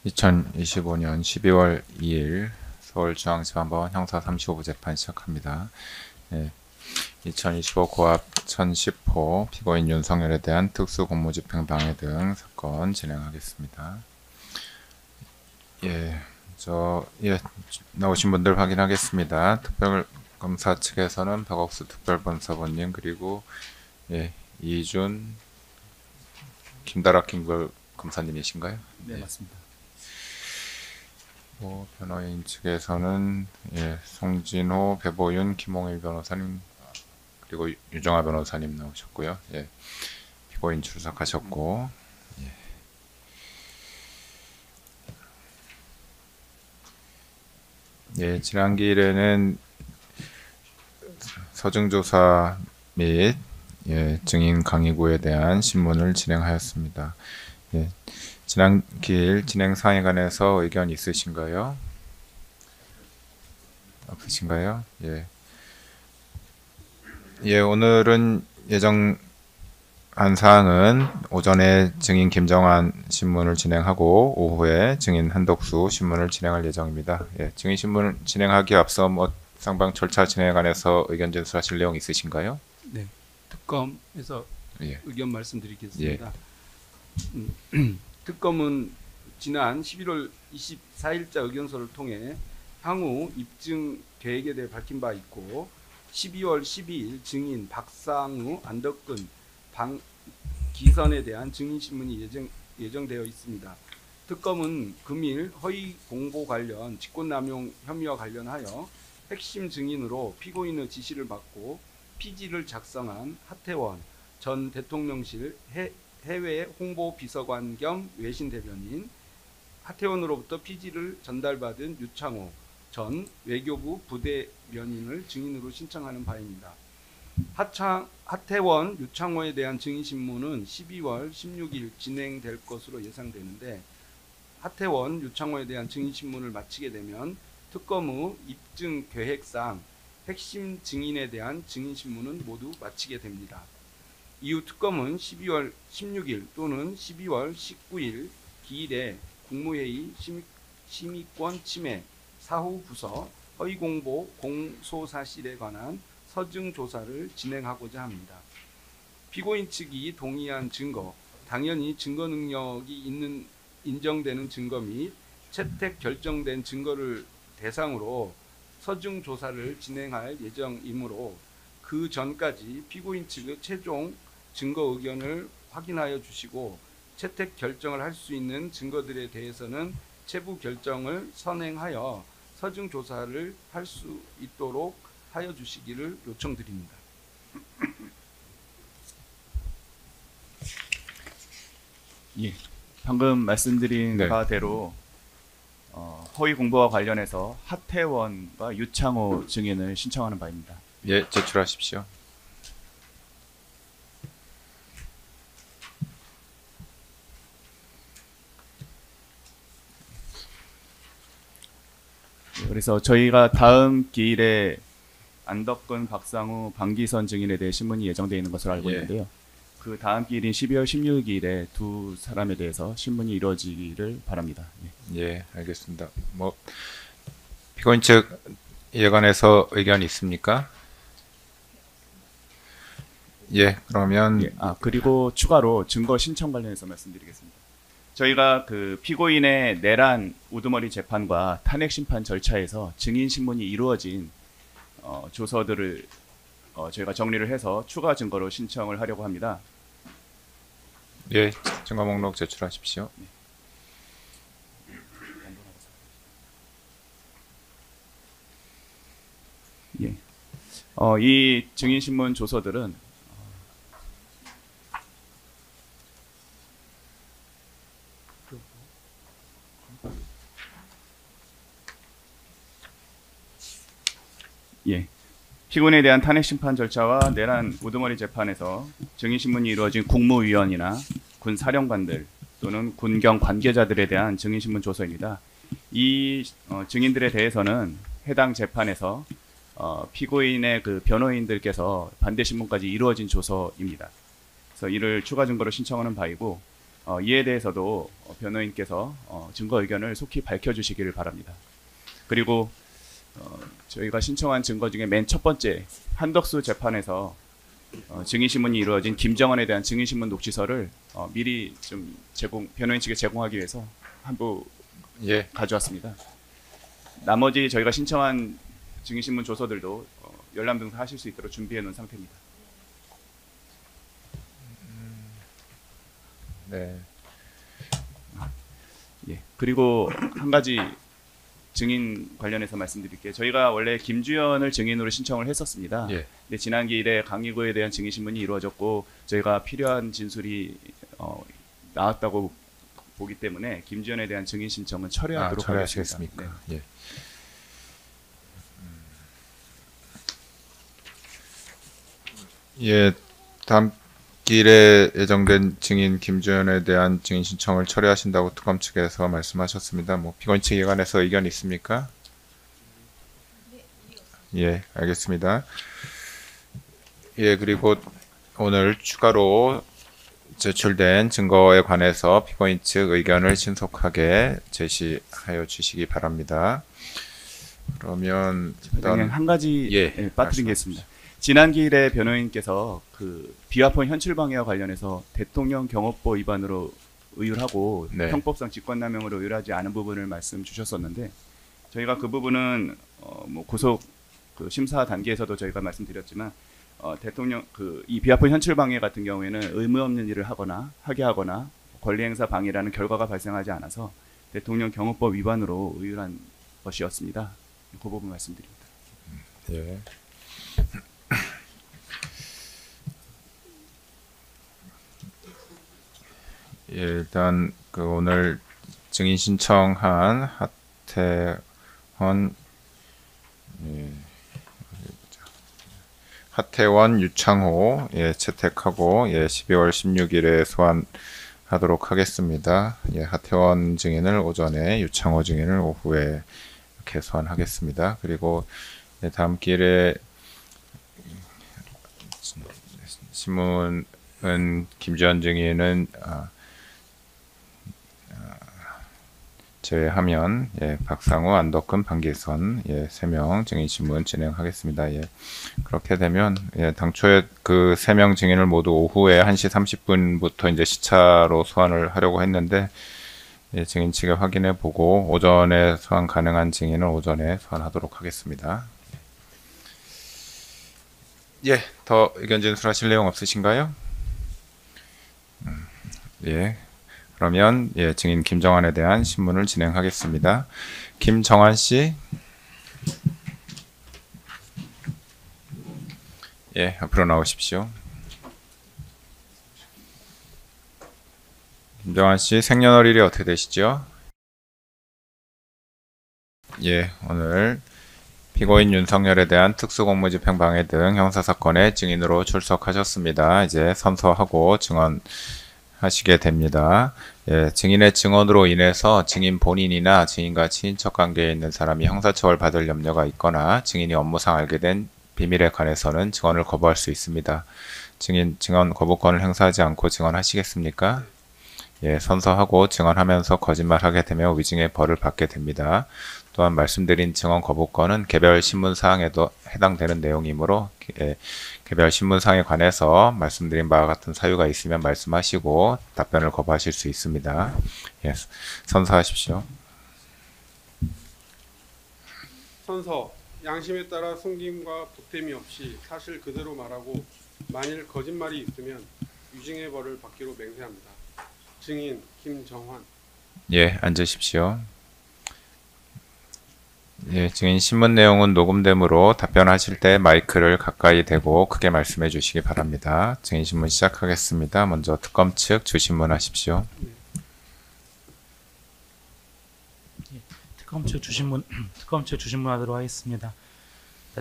2025년 12월 2일 서울중앙지방법원 형사 35부 재판 시작합니다. 2025 고압 1010호 피고인 윤석열에 대한 특수공무집행방해 등 사건 진행하겠습니다. 나오신 분들 확인하겠습니다. 특별검사 측에서는 박옥수 특별본사본님, 그리고 이준, 김다락 검사님이신가요? 네, 맞습니다. 변호인 측에서는 송진호, 배보윤, 김홍일 변호사님, 그리고 유정아 변호사님 나오셨고요. 피고인 출석하셨고, 지난 기일에는 서증조사 및 증인 강의구에 대한 신문을 진행하였습니다. 지난 기일 진행 사항에 관해서 의견 있으신가요? 없으신가요? 오늘은 예정한 사항은 오전에 증인 김정환 신문을 진행하고 오후에 증인 한덕수 신문을 진행할 예정입니다. 증인 신문을 진행하기에 앞서 쌍방 절차 진행에 관해서 의견 제출하실 내용 있으신가요? 네, 특검에서 의견 말씀드리겠습니다. 특검은 지난 11월 24일자 의견서를 통해 향후 입증 계획에 대해 밝힌 바 있고, 12월 12일 증인 박상우, 안덕근, 방기선에 대한 증인신문이 예정되어 있습니다. 특검은 금일 허위 공보 관련 직권남용 혐의와 관련하여 핵심 증인으로 피고인의 지시를 받고 피지를 작성한 하태원 전 대통령실 해외 홍보 비서관 겸 외신 대변인, 하태원으로부터 피지를 전달받은 유창호 전 외교부 부대변인을 증인으로 신청하는 바입니다. 하태원, 유창호에 대한 증인신문은 12월 16일 진행될 것으로 예상되는데, 하태원, 유창호에 대한 증인신문을 마치게 되면 특검의 입증 계획상 핵심 증인에 대한 증인신문은 모두 마치게 됩니다. 이후 특검은 12월 16일 또는 12월 19일 기일에 국무회의 심의권 침해 사후 부서 허위공보 공소사실에 관한 서증조사를 진행하고자 합니다. 피고인 측이 동의한 증거, 당연히 증거 능력이 인정되는 증거 및 채택 결정된 증거를 대상으로 서증조사를 진행할 예정이므로 그 전까지 피고인 측의 최종 증거 의견을 확인하여 주시고, 채택 결정을 할 수 있는 증거들에 대해서는 체부 결정을 선행하여 서증 조사를 할 수 있도록 하여 주시기를 요청드립니다. 방금 말씀드린 바대로 허위 공보와 관련해서 하태원과 유창호 증인을 신청하는 바입니다. 제출하십시오. 그래서 저희가 다음 기일에 안덕근, 박상우, 방기선 증인에 대해 신문이 예정되어 있는 것으로 알고 있는데요. 그 다음 기일인 12월 16일에 두 사람에 대해서 신문이 이루어지기를 바랍니다. 알겠습니다. 피고인 측에 관해서 의견 있습니까? 그러면 그리고 추가로 증거 신청 관련해서 말씀드리겠습니다. 저희가 그 피고인의 내란 우두머리 재판과 탄핵 심판 절차에서 증인 신문이 이루어진 조서들을 저희가 정리를 해서 추가 증거로 신청을 하려고 합니다. 증거 목록 제출하십시오. 이 증인 신문 조서들은 피고인에 대한 탄핵 심판 절차와 내란 우두머리 재판에서 증인 신문이 이루어진 국무위원이나 군 사령관들 또는 군경 관계자들에 대한 증인 신문 조서입니다. 이 증인들에 대해서는 해당 재판에서 피고인의 그 변호인들께서 반대 신문까지 이루어진 조서입니다. 그래서 이를 추가 증거로 신청하는 바이고, 이에 대해서도 변호인께서 증거 의견을 속히 밝혀주시기를 바랍니다. 그리고 저희가 신청한 증거 중에 맨 첫 번째 한덕수 재판에서 증인신문이 이루어진 김정환에 대한 증인신문 녹취서를 미리 좀 변호인 측에 제공하기 위해서 한부 예. 가져왔습니다. 나머지 저희가 신청한 증인신문 조서들도 열람 등사하실 수 있도록 준비해 놓은 상태입니다. 네. 예. 그리고 한 가지 증인 관련해서 말씀드릴게요. 저희가 원래 김주현을 증인으로 신청을 했었습니다. 예. 근데 지난 기일에 강의구에 대한 증인 신문이 이루어졌고 저희가 필요한 진술이 나왔다고 보기 때문에 김주현에 대한 증인 신청은 철회하도록 처리하시겠습니까? 하겠습니다. 네. 예. 예, 다음 길에 예정된 증인 김주현에 대한 증인 신청을 처리하신다고 특검 측에서 말씀하셨습니다. 뭐 피고인 측에 관해서 의견 있습니까? 예, 알겠습니다. 예, 그리고 오늘 추가로 제출된 증거에 관해서 피고인 측 의견을 신속하게 제시하여 주시기 바랍니다. 그러면 그냥 한 가지 예, 빠뜨리겠습니다. 지난 기일에 변호인께서 그 비화폰 현출 방해와 관련해서 대통령 경호법 위반으로 의율하고 네. 형법상 직권남용으로 의율하지 않은 부분을 말씀 주셨었는데 저희가 그 부분은 뭐 구속 그 심사 단계에서도 저희가 말씀드렸지만 대통령 이 비화폰 현출 방해 같은 경우에는 의무 없는 일을 하게 하거나 권리행사 방해라는 결과가 발생하지 않아서 대통령 경호법 위반으로 의율한 것이었습니다. 그 부분 말씀드립니다. 예. 예, 일단 그 오늘 증인 신청한 하태원, 유창호 채택하고 12월 16일에 소환하도록 하겠습니다. 하태원 증인을 오전에, 유창호 증인을 오후에 이렇게 소환하겠습니다. 그리고 다음 기일에 신문은 김주현 증인은 제외하면 박상우, 안덕근, 방기선 3명 증인 신문 진행하겠습니다. 그렇게 되면 당초에 그 3명 증인을 모두 오후에 1시 30분부터 이제 시차로 소환을 하려고 했는데 증인 측에 확인해 보고 오전에 소환 가능한 증인은 오전에 소환하도록 하겠습니다. 예, 더 의견 진술하실 내용 없으신가요? 예. 그러면 증인 김정환에 대한 신문을 진행하겠습니다. 김정환 씨, 앞으로 나오십시오. 김정환 씨 생년월일이 어떻게 되시죠? 오늘 피고인 윤석열에 대한 특수공무집행방해 등 형사사건의 증인으로 출석하셨습니다. 이제 선서하고 증언하시게 됩니다. 증인의 증언으로 인해서 증인 본인이나 증인과 친인척 관계에 있는 사람이 형사처벌 받을 염려가 있거나 증인이 업무상 알게 된 비밀에 관해서는 증언을 거부할 수 있습니다. 증언 거부권을 행사하지 않고 증언하시겠습니까? 선서하고 증언하면서 거짓말하게 되면 위증의 벌을 받게 됩니다. 또한 말씀드린 증언 거부권은 개별 신문사항에도 해당되는 내용이므로 개별 신문사항에 관해서 말씀드린 바와 같은 사유가 있으면 말씀하시고 답변을 거부하실 수 있습니다. 선서하십시오. 선서, 양심에 따라 숨김과 보탬이 없이 사실 그대로 말하고 만일 거짓말이 있으면 위증의 벌을 받기로 맹세합니다. 증인 김정환. 앉으십시오. 증인 신문 내용은 녹음되므로 답변하실 때 마이크를 가까이 대고 크게 말씀해 주시기 바랍니다. 증인 신문 시작하겠습니다. 먼저 특검 측 주신문 하십시오. 특검 측 주신문하도록 하겠습니다.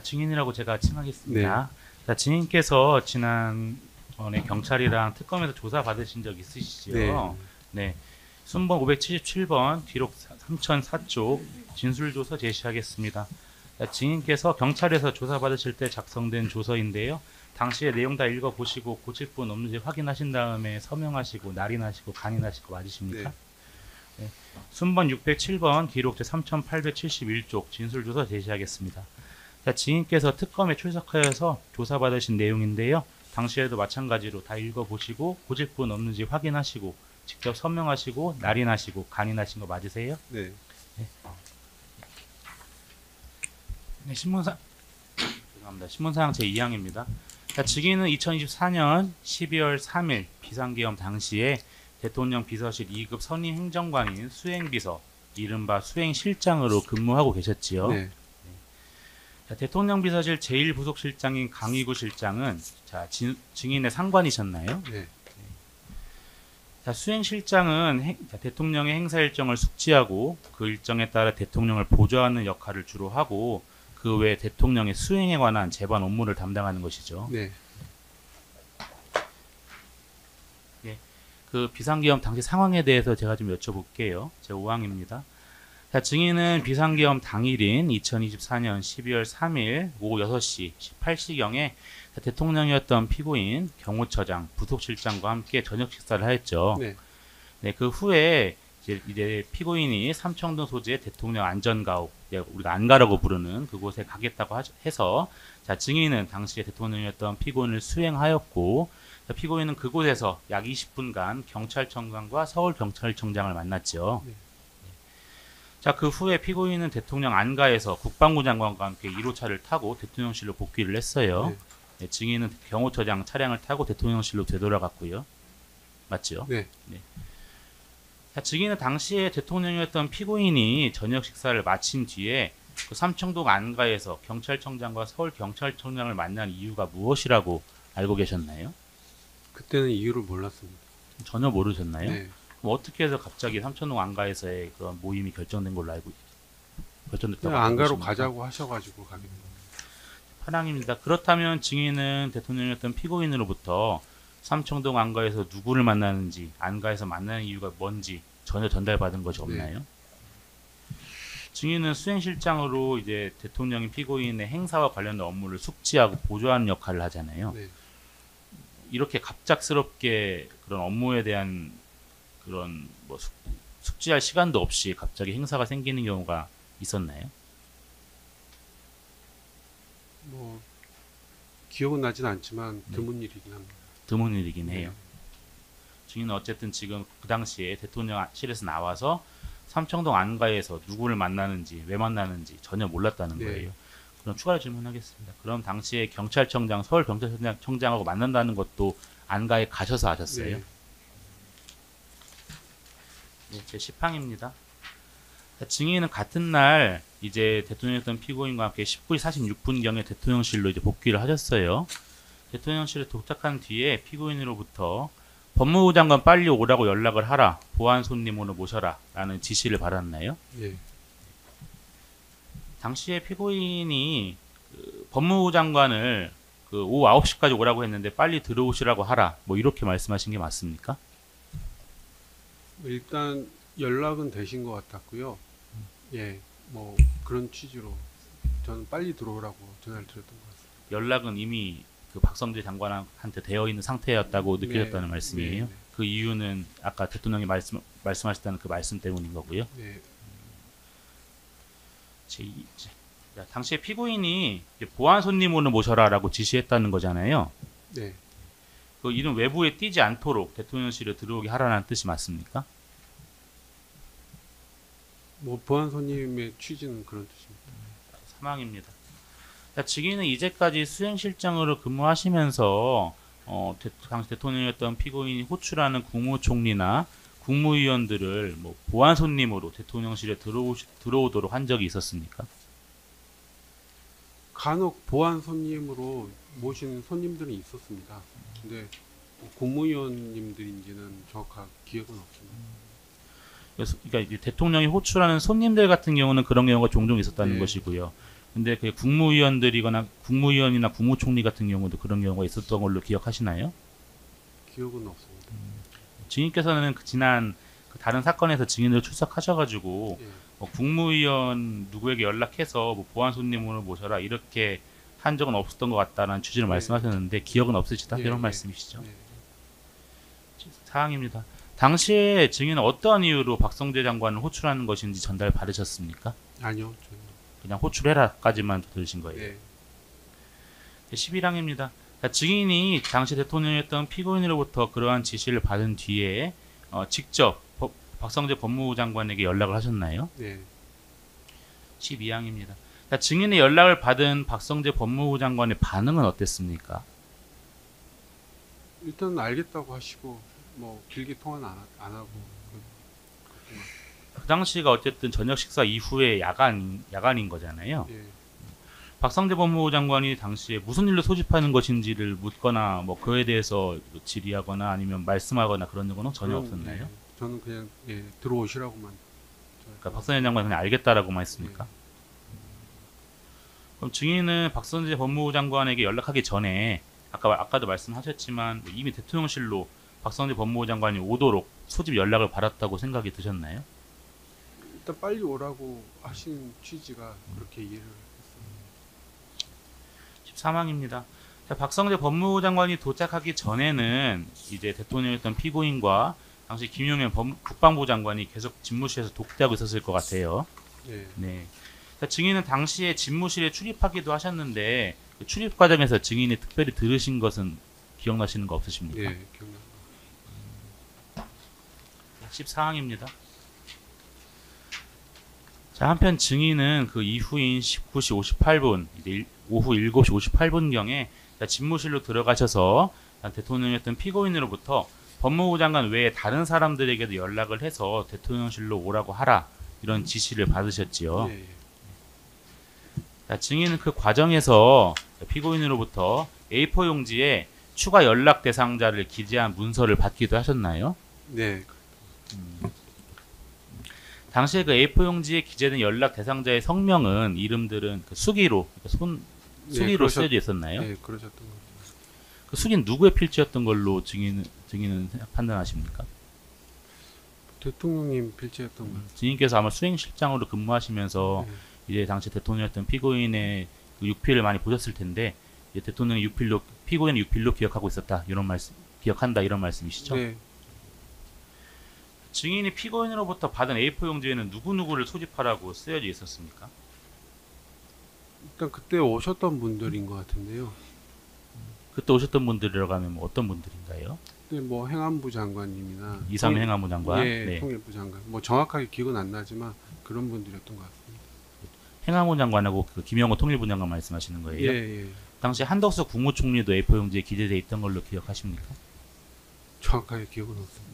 증인이라고 제가 칭하겠습니다. 증인께서 지난번에 경찰이랑 특검에서 조사 받으신 적 있으시죠? 네. 순번 577번 뒤록 3004쪽 진술조서 제시하겠습니다. 증인께서 경찰에서 조사받으실 때 작성된 조서인데요. 당시의 내용 다 읽어보시고 고칠 분 없는지 확인하신 다음에 서명하시고 날인하시고 간인하시고 맞으십니까? 네. 순번 607번 기록 제 3871쪽 진술조서 제시하겠습니다. 자, 증인께서 특검에 출석하여서 조사받으신 내용인데요. 당시에도 마찬가지로 다 읽어보시고 고칠 분 없는지 확인하시고 직접 서명하시고 날인하시고 간인하신 거 맞으세요? 네. 네, 신문상 죄송합니다. 신문사항 제 2항입니다. 자, 증인은 2024년 12월 3일 비상계엄 당시에 대통령 비서실 2급 선임 행정관인 수행비서, 이른바 수행실장으로 근무하고 계셨지요. 네. 자, 대통령 비서실 제1부속실장인 강희구 실장은 자, 증인의 상관이셨나요? 네. 자, 수행실장은 대통령의 행사 일정을 숙지하고 그 일정에 따라 대통령을 보좌하는 역할을 주로 하고 그 외에 대통령의 수행에 관한 재반 업무를 담당하는 것이죠. 네. 그 비상계엄 당시 상황에 대해서 제가 좀 여쭤볼게요. 제 5항입니다. 자, 증인은 비상계엄 당일인 2024년 12월 3일 오후 6시 18시경에 대통령이었던 피고인 경호처장, 부속실장과 함께 저녁 식사를 하였죠. 네. 네, 그 후에 이제 피고인이 삼청동 소재의 대통령 안전가옥, 우리가 안가라고 부르는 그곳에 가겠다고 해서 자, 증인은 당시에 대통령이었던 피고인을 수행하였고 자, 피고인은 그곳에서 약 20분간 경찰청장과 서울경찰청장을 만났죠. 네. 자, 그 후에 피고인은 대통령 안가에서 국방부 장관과 함께 1호차를 타고 대통령실로 복귀를 했어요. 네. 네, 증인은 경호처장 차량을 타고 대통령실로 되돌아갔고요. 맞죠? 네. 자, 증인은 당시에 대통령이었던 피고인이 저녁 식사를 마친 뒤에 그 삼청동 안가에서 경찰청장과 서울경찰청장을 만난 이유가 무엇이라고 알고 계셨나요? 그때는 이유를 몰랐습니다. 전혀 모르셨나요? 네. 그럼 어떻게 해서 갑자기 삼청동 안가에서의 그런 모임이 결정된 걸로 결정됐다고 그냥 알고 안가로 계십니까? 가자고 하셔가지고 가게 됩니다. 파랑입니다. 그렇다면 증인은 대통령이었던 피고인으로부터 삼청동 안가에서 누구를 만나는지, 안가에서 만나는 이유가 뭔지 전혀 전달받은 것이 없나요? 증인은 수행실장으로 이제 대통령이 피고인의 행사와 관련된 업무를 숙지하고 보조하는 역할을 하잖아요. 네. 이렇게 갑작스럽게 그런 업무에 대한 그런 뭐 숙지할 시간도 없이 갑자기 행사가 생기는 경우가 있었나요? 뭐 기억은 나진 않지만 드문 일이긴 합니다. 드문 일이긴 해요. 네. 증인은 어쨌든 지금 그 당시에 대통령실에서 나와서 삼청동 안가에서 누구를 만나는지 왜 만나는지 전혀 몰랐다는 네. 거예요. 그럼 추가로 질문하겠습니다. 그럼 당시에 경찰청장, 서울경찰청장하고 만난다는 것도 안가에 가셔서 하셨어요? 네. 네, 제 10항입니다. 증인은 같은 날 이제 대통령이었던 피고인과 함께 19시 46분경에 대통령실로 이제 복귀를 하셨어요. 대통령실에 도착한 뒤에 피고인으로부터 법무부 장관 빨리 오라고 연락을 하라, 보안 손님으로 모셔라 라는 지시를 받았나요? 예. 당시에 피고인이 그 법무부 장관을 그 오후 9시까지 오라고 했는데 빨리 들어오시라고 하라 뭐 이렇게 말씀하신 게 맞습니까? 일단 연락은 되신 것 같았고요. 예, 뭐 그런 취지로 저는 빨리 들어오라고 전화를 드렸던 것 같습니다. 연락은 이미 그 박성재 장관한테 되어 있는 상태였다고 느껴졌다는 말씀이에요. 네. 그 이유는 아까 대통령이 말씀하셨다는 그 말씀 때문인 거고요. 네. 자, 당시에 피고인이 이제 보안 손님으로 모셔라라고 지시했다는 거잖아요. 네. 그 이름 외부에 띄지 않도록 대통령실에 들어오게 하라는 뜻이 맞습니까? 뭐 보안 손님의 취지는 그런 뜻입니다. 사망입니다. 자, 증인은 이제까지 수행실장으로 근무하시면서 당시 대통령이었던 피고인이 호출하는 국무총리나 국무위원들을 뭐 보안 손님으로 대통령실에 들어오도록 한 적이 있었습니까? 간혹 보안 손님으로 모시는 손님들은 있었습니다. 근데 국무위원님들인지는 정확한 기억은 없습니다. 그래서 그러니까 이제 대통령이 호출하는 손님들 같은 경우는 그런 경우가 종종 있었다는 네. 것이고요. 근데 그 국무위원들이거나 국무위원이나 국무총리 같은 경우도 그런 경우가 있었던 걸로 기억하시나요? 기억은 없습니다. 증인께서는 지난 그 다른 사건에서 증인으로 출석하셔가지고 예. 국무위원 누구에게 연락해서 뭐 보안 손님으로 모셔라 이렇게 한 적은 없었던 것 같다는 취지를 네. 말씀하셨는데 기억은 없으시다 네, 이런 네. 말씀이시죠? 네. 사항입니다. 당시에 증인은 어떠한 이유로 박성재 장관을 호출하는 것인지 전달 받으셨습니까? 아니요. 저는, 그냥 호출해라까지만 들으신 거예요. 네. 11항입니다. 증인이 당시 대통령이었던 피고인으로부터 그러한 지시를 받은 뒤에 직접 박성재 법무부 장관에게 연락을 하셨나요? 네. 12항입니다. 증인의 연락을 받은 박성재 법무부 장관의 반응은 어땠습니까? 일단 알겠다고 하시고 뭐 길게 통화는 안 하고 그 당시가 어쨌든 저녁 식사 이후에 야간인 거잖아요. 예. 박성재 법무부 장관이 당시에 무슨 일로 소집하는 것인지를 묻거나 뭐 그에 대해서 질의하거나 아니면 말씀하거나 그런 건 전혀 그럼, 없었나요? 네. 저는 그냥 들어오시라고만. 그러니까 박성재 장관은 그냥 알겠다라고만 했습니까? 그럼 증인은 박성재 법무부 장관에게 연락하기 전에 아까도 말씀하셨지만 뭐 이미 대통령실로 박성재 법무부 장관이 오도록 소집 연락을 받았다고 생각이 드셨나요? 일단 빨리 오라고 하신 취지가 그렇게 이해를 했어요. 13항입니다. 박성재 법무부 장관이 도착하기 전에는 이제 대통령이었던 피고인과 당시 김용현 국방부 장관이 계속 집무실에서 독대하고 있었을 것 같아요. 네. 네. 증인은 당시에 집무실에 출입하기도 하셨는데 그 출입 과정에서 증인이 특별히 들으신 것은 기억나시는 거 없으십니까? 예, 기억나. 14항입니다. 자, 한편 증인은 그 이후인 19시 58분, 이제 오후 7시 58분경에 집무실로 들어가셔서 대통령이었던 피고인으로부터 법무부 장관 외에 다른 사람들에게도 연락을 해서 대통령실로 오라고 하라 이런 지시를 받으셨지요. 예, 예. 자, 증인은 그 과정에서 피고인으로부터 A4 용지에 추가 연락 대상자를 기재한 문서를 받기도 하셨나요? 네. 당시에 그 A4 용지에 기재된 연락 대상자의 성명은 이름들은 그 수기로 수기로 쓰여져 있었나요? 네, 그러셨던 것 같아요. 그 수기는 누구의 필지였던 걸로 증인은 판단하십니까? 대통령님 필지였던 것 같아요. 증인께서 아마 수행실장으로 근무하시면서 네. 이제 당시 대통령이었던 피고인의 그 육필을 많이 보셨을 텐데 이제 대통령의 육필로 피고인의 육필로 기억하고 있었다 이런 말씀 기억한다 이런 말씀이시죠? 네. 증인이 피고인으로부터 받은 A4 용지에는 누구누구를 소집하라고 쓰여져 있었습니까? 일단 그때 오셨던 분들인 것 같은데요. 그때 오셨던 분들이라고 하면 뭐 어떤 분들인가요? 네, 뭐 행안부 장관님이나 이상민 행안부 장관, 예, 네. 통일부 장관. 뭐 정확하게 기억은 안 나지만 그런 분들이었던 것 같습니다. 행안부 장관하고 그 김영호 통일부 장관 말씀하시는 거예요? 예, 예. 당시 한덕수 국무총리도 A4 용지에 기재되어 있던 걸로 기억하십니까? 정확하게 기억은 없습니다.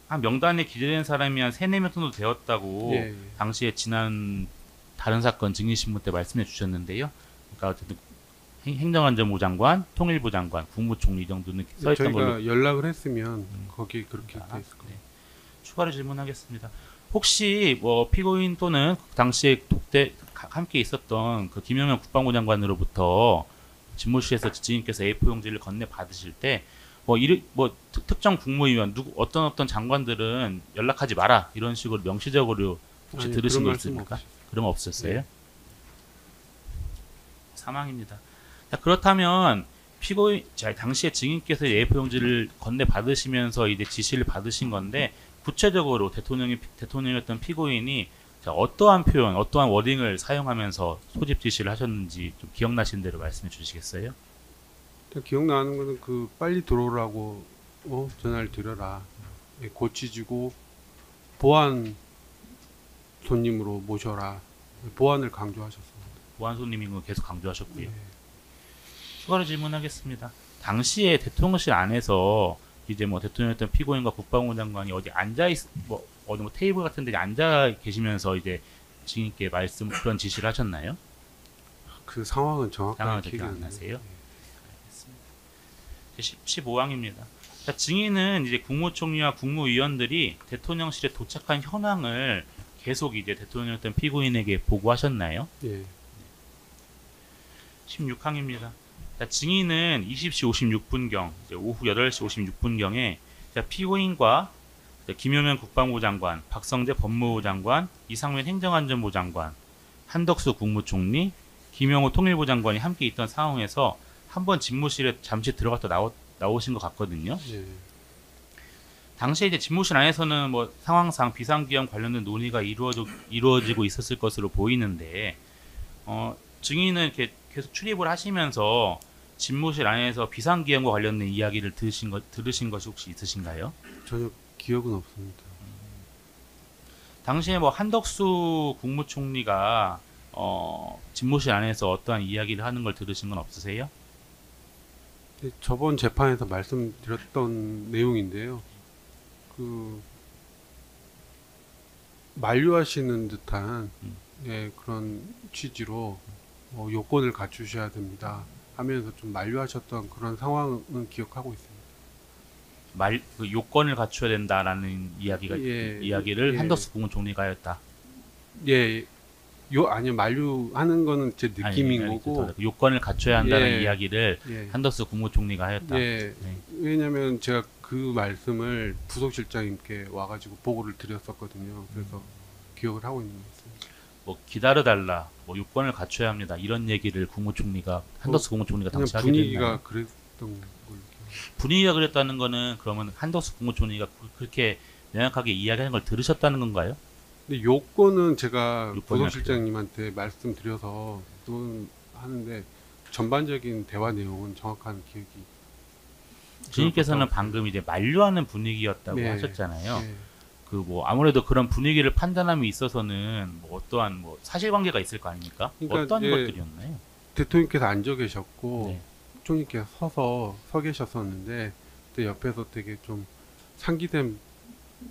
한 명단에 기재된 사람이 한 3-4명 정도 되었다고 예, 예. 당시에 지난 다른 사건 증인신문 때 말씀해 주셨는데요. 그러니까 어쨌든 행정안전부 장관, 통일부 장관, 국무총리 정도는 써있던 저희가 걸로 연락을 했으면 거기 그렇게 돼 있을 거예요. 네. 추가로 질문하겠습니다. 혹시 뭐 피고인 또는 당시에 함께 있었던 그 김용현 국방부 장관으로부터 집무실에서 증인께서 A4 용지를 건네 받으실 때 특정 국무위원 어떤 장관들은 연락하지 마라 이런 식으로 명시적으로 혹시 아니, 들으신 그런 거 말씀 있습니까? 없으시죠. 그런 거 없었어요? 네. 사망입니다. 자, 그렇다면 당시에 증인께서 A4 용지를 건네 받으시면서 이제 지시를 받으신 건데 구체적으로 대통령이었던 피고인이 어떠한 표현, 어떠한 워딩을 사용하면서 소집 지시를 하셨는지 좀 기억나시는 대로 말씀해 주시겠어요? 일단 기억나는 거는 그 빨리 들어오라고 전화를 드려라. 예, 고치지고 보안 손님으로 모셔라. 보안을 강조하셨습니다. 보안 손님인 거 계속 강조하셨고요. 예. 추가로 질문하겠습니다. 당시에 대통령실 안에서 이제 뭐 대통령이었던 피고인과 국방부 장관이 어디 어디 뭐 테이블 같은 데 앉아 계시면서 이제 증인께 그런 지시를 하셨나요? 그 상황은 상황은 정확하게 기억 기억이 안 안 나세요? 나요. 15항입니다. 증인은 이제 국무총리와 국무위원들이 대통령실에 도착한 현황을 계속 이제 대통령이었던 피고인에게 보고하셨나요? 예. 16항입니다. 증인은 20시 56분경, 오후 8시 56분경에 피고인과 김용현 국방부 장관, 박성재 법무부 장관, 이상민 행정안전부 장관, 한덕수 국무총리, 김영호 통일부 장관이 함께 있던 상황에서 한번 집무실에 잠시 들어갔다 나오신 것 같거든요. 예. 당시에 이제 집무실 안에서는 뭐 상황상 비상기험 관련된 논의가 이루어지고 있었을 것으로 보이는데 증인은 이렇게 계속 출입을 하시면서 집무실 안에서 비상기험과 관련된 이야기를 들으신 것이 혹시 있으신가요? 전혀 기억은 없습니다. 당시에 뭐 한덕수 국무총리가 집무실 안에서 어떠한 이야기를 하는 걸 들으신 건 없으세요? 근데 저번 재판에서 말씀드렸던 내용인데요. 그 만류하시는 듯한 예, 그런 취지로 요건을 갖추셔야 됩니다 하면서 좀 만류하셨던 그런 상황은 기억하고 있습니다. 그 요건을 갖춰야 된다라는 이야기를 예. 한덕수 국무총리가 하였다. 예, 아니요 만류하는 거는 제 느낌인 거고. 그 요건을 갖춰야 한다는 예. 이야기를 예. 한덕수 국무총리가 하였다. 예, 네. 왜냐면 제가 그 말씀을 부속실장님께 와가지고 보고를 드렸었거든요. 그래서 기억을 하고 있는 것 같습니다. 뭐 기다려달라, 뭐 요건을 갖춰야 합니다. 이런 얘기를 국무총리가 한덕수 국무총리가 그냥 당시 하게 분위기가 됐나요? 그랬던 걸로 기억해요. 분위기가 그랬다는 거는 그러면 한덕수 국무총리가 그렇게 명확하게 이야기하는 걸 들으셨다는 건가요? 근데 요건은 제가 요건이 부속실장님한테 말씀드려서 또 하는데 전반적인 대화 내용은 정확한 기억이. 주님께서는 방금 이제 만류하는 분위기였다고 네. 하셨잖아요. 예. 그 뭐 아무래도 그런 분위기를 판단함에 있어서는 뭐 어떠한 뭐 사실관계가 있을 거 아닙니까? 그러니까 어떠한 예. 것들이었나요? 대통령께서 앉아 계셨고 네. 총리께서 서 계셨었는데 그때 옆에서 되게 좀 상기된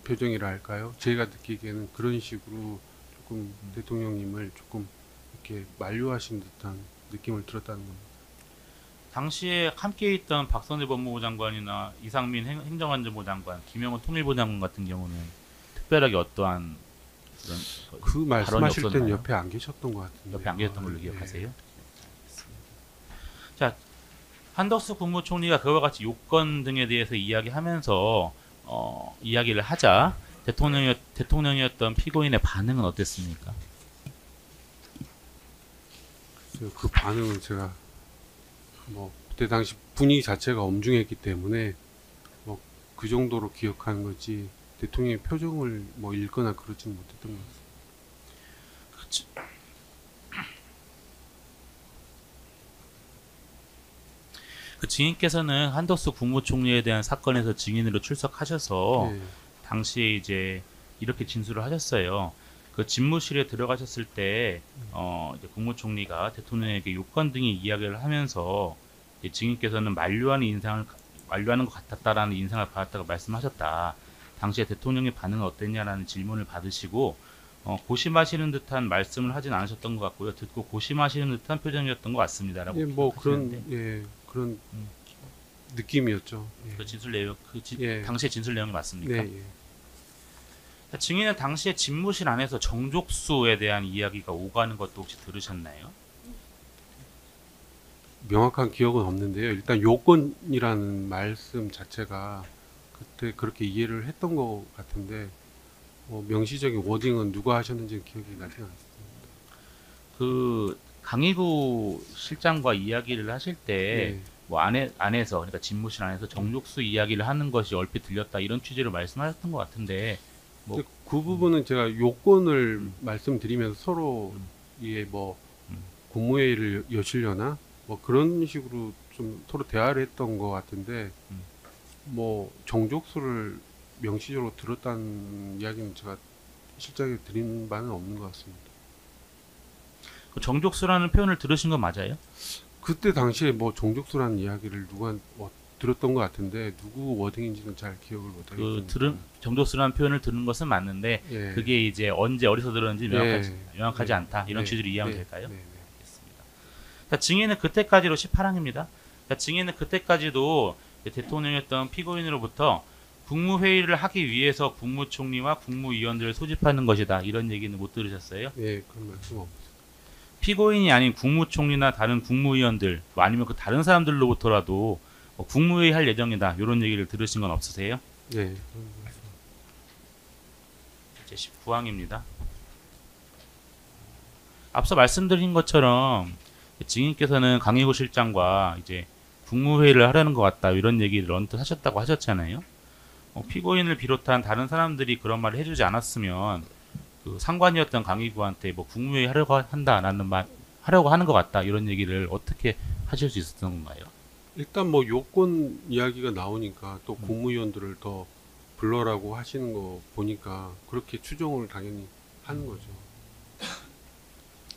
표정이라 할까요? 제가 느끼기에는 그런 식으로 조금 대통령님을 조금 이렇게 만류하신 듯한 느낌을 들었다는 겁니다. 당시에 함께 있던 박선일 법무부 장관이나 이상민 행정안전부 장관, 김영호 통일부 장관 같은 경우는 특별하게 어떠한 그런 그 말씀하실 때는 없었나요? 옆에 안 계셨던 것 같은데. 옆에 안 계셨던 걸로 예. 기억하세요? 자, 한덕수 국무총리가 그와 같이 요건 등에 대해서 이야기하면서 이야기를 하자 대통령이었던 피고인의 반응은 어땠습니까? 그 반응은 제가 뭐 그때 당시 분위기 자체가 엄중했기 때문에 뭐 그 정도로 기억하는 거지 대통령의 표정을 뭐 읽거나 그러지는 못했던 것 같습니다. 그 증인께서는 한덕수 국무총리에 대한 사건에서 증인으로 출석하셔서 예. 당시에 이제 이렇게 진술을 하셨어요. 그 집무실에 들어가셨을 때 이제 국무총리가 대통령에게 요건 등의 이야기를 하면서 이제 증인께서는 만류하는 것 같았다라는 인상을 받았다고 말씀하셨다. 당시에 대통령의 반응은 어땠냐라는 질문을 받으시고 고심하시는 듯한 말씀을 하진 않으셨던 것 같고요. 듣고 고심하시는 듯한 표정이었던 것 같습니다라고. 예, 뭐 그런 하시는데 예 그런 느낌이었죠. 예. 그 진술 내용, 예. 당시의 진술 내용이 맞습니까? 네, 예. 자, 증인은 당시에 집무실 안에서 정족수에 대한 이야기가 오가는 것도 혹시 들으셨나요? 명확한 기억은 없는데요. 일단 요건이라는 말씀 자체가 그때 그렇게 이해를 했던 것 같은데 명시적인 워딩은 누가 하셨는지 기억이 나지 않습니다. 그 강희구 실장과 이야기를 하실 때 예. 뭐 안에서 그러니까 집무실 안에서 정족수 이야기를 하는 것이 얼핏 들렸다 이런 취지로 말씀하셨던 것 같은데 뭐 근데 그 부분은 제가 요건을 말씀드리면서 서로 이게 뭐 국무회의를 여시려나 뭐 그런 식으로 좀 서로 대화를 했던 것 같은데 뭐 정족수를 명시적으로 들었다는 이야기는 제가 실장에 드린 바는 없는 것 같습니다. 그 정족수라는 표현을 들으신 건 맞아요? 그때 당시에 뭐 정족수라는 이야기를 누가 들었던 것 같은데 누구 워딩인지는 잘 기억을 그 못하겠습니다. 정족수라는 표현을 들은 것은 맞는데 예. 그게 이제 언제 어디서 들었는지 명확하지 예. 않다 이런 네. 취지로 이해하면 네. 될까요? 네. 네. 알겠습니다. 자, 증인은 그때까지로 18항입니다. 자, 증인은 그때까지도 대통령이었던 피고인으로부터 국무회의를 하기 위해서 국무총리와 국무위원들을 소집하는 것이다 이런 얘기는 못 들으셨어요? 예, 그런 말씀 없습니다. 피고인이 아닌 국무총리나 다른 국무위원들 뭐 아니면 그 다른 사람들로부터라도 국무회의 할 예정이다 이런 얘기를 들으신 건 없으세요? 예. 그런 말씀. 제 19항입니다. 앞서 말씀드린 것처럼 증인께서는 강의구 실장과 이제 국무회의를 하려는 것 같다 이런 얘기를 언뜻 하셨다고 하셨잖아요. 피고인을 비롯한 다른 사람들이 그런 말을 해주지 않았으면 그 상관이었던 강의구한테 뭐 국무회의 하려고 한다라는 말 하려고 하는 것 같다 이런 얘기를 어떻게 하실 수 있었던 건가요? 일단 뭐 요건 이야기가 나오니까 또 국무위원들을 더 불러라고 하시는 거 보니까 그렇게 추정을 당연히 하는 거죠.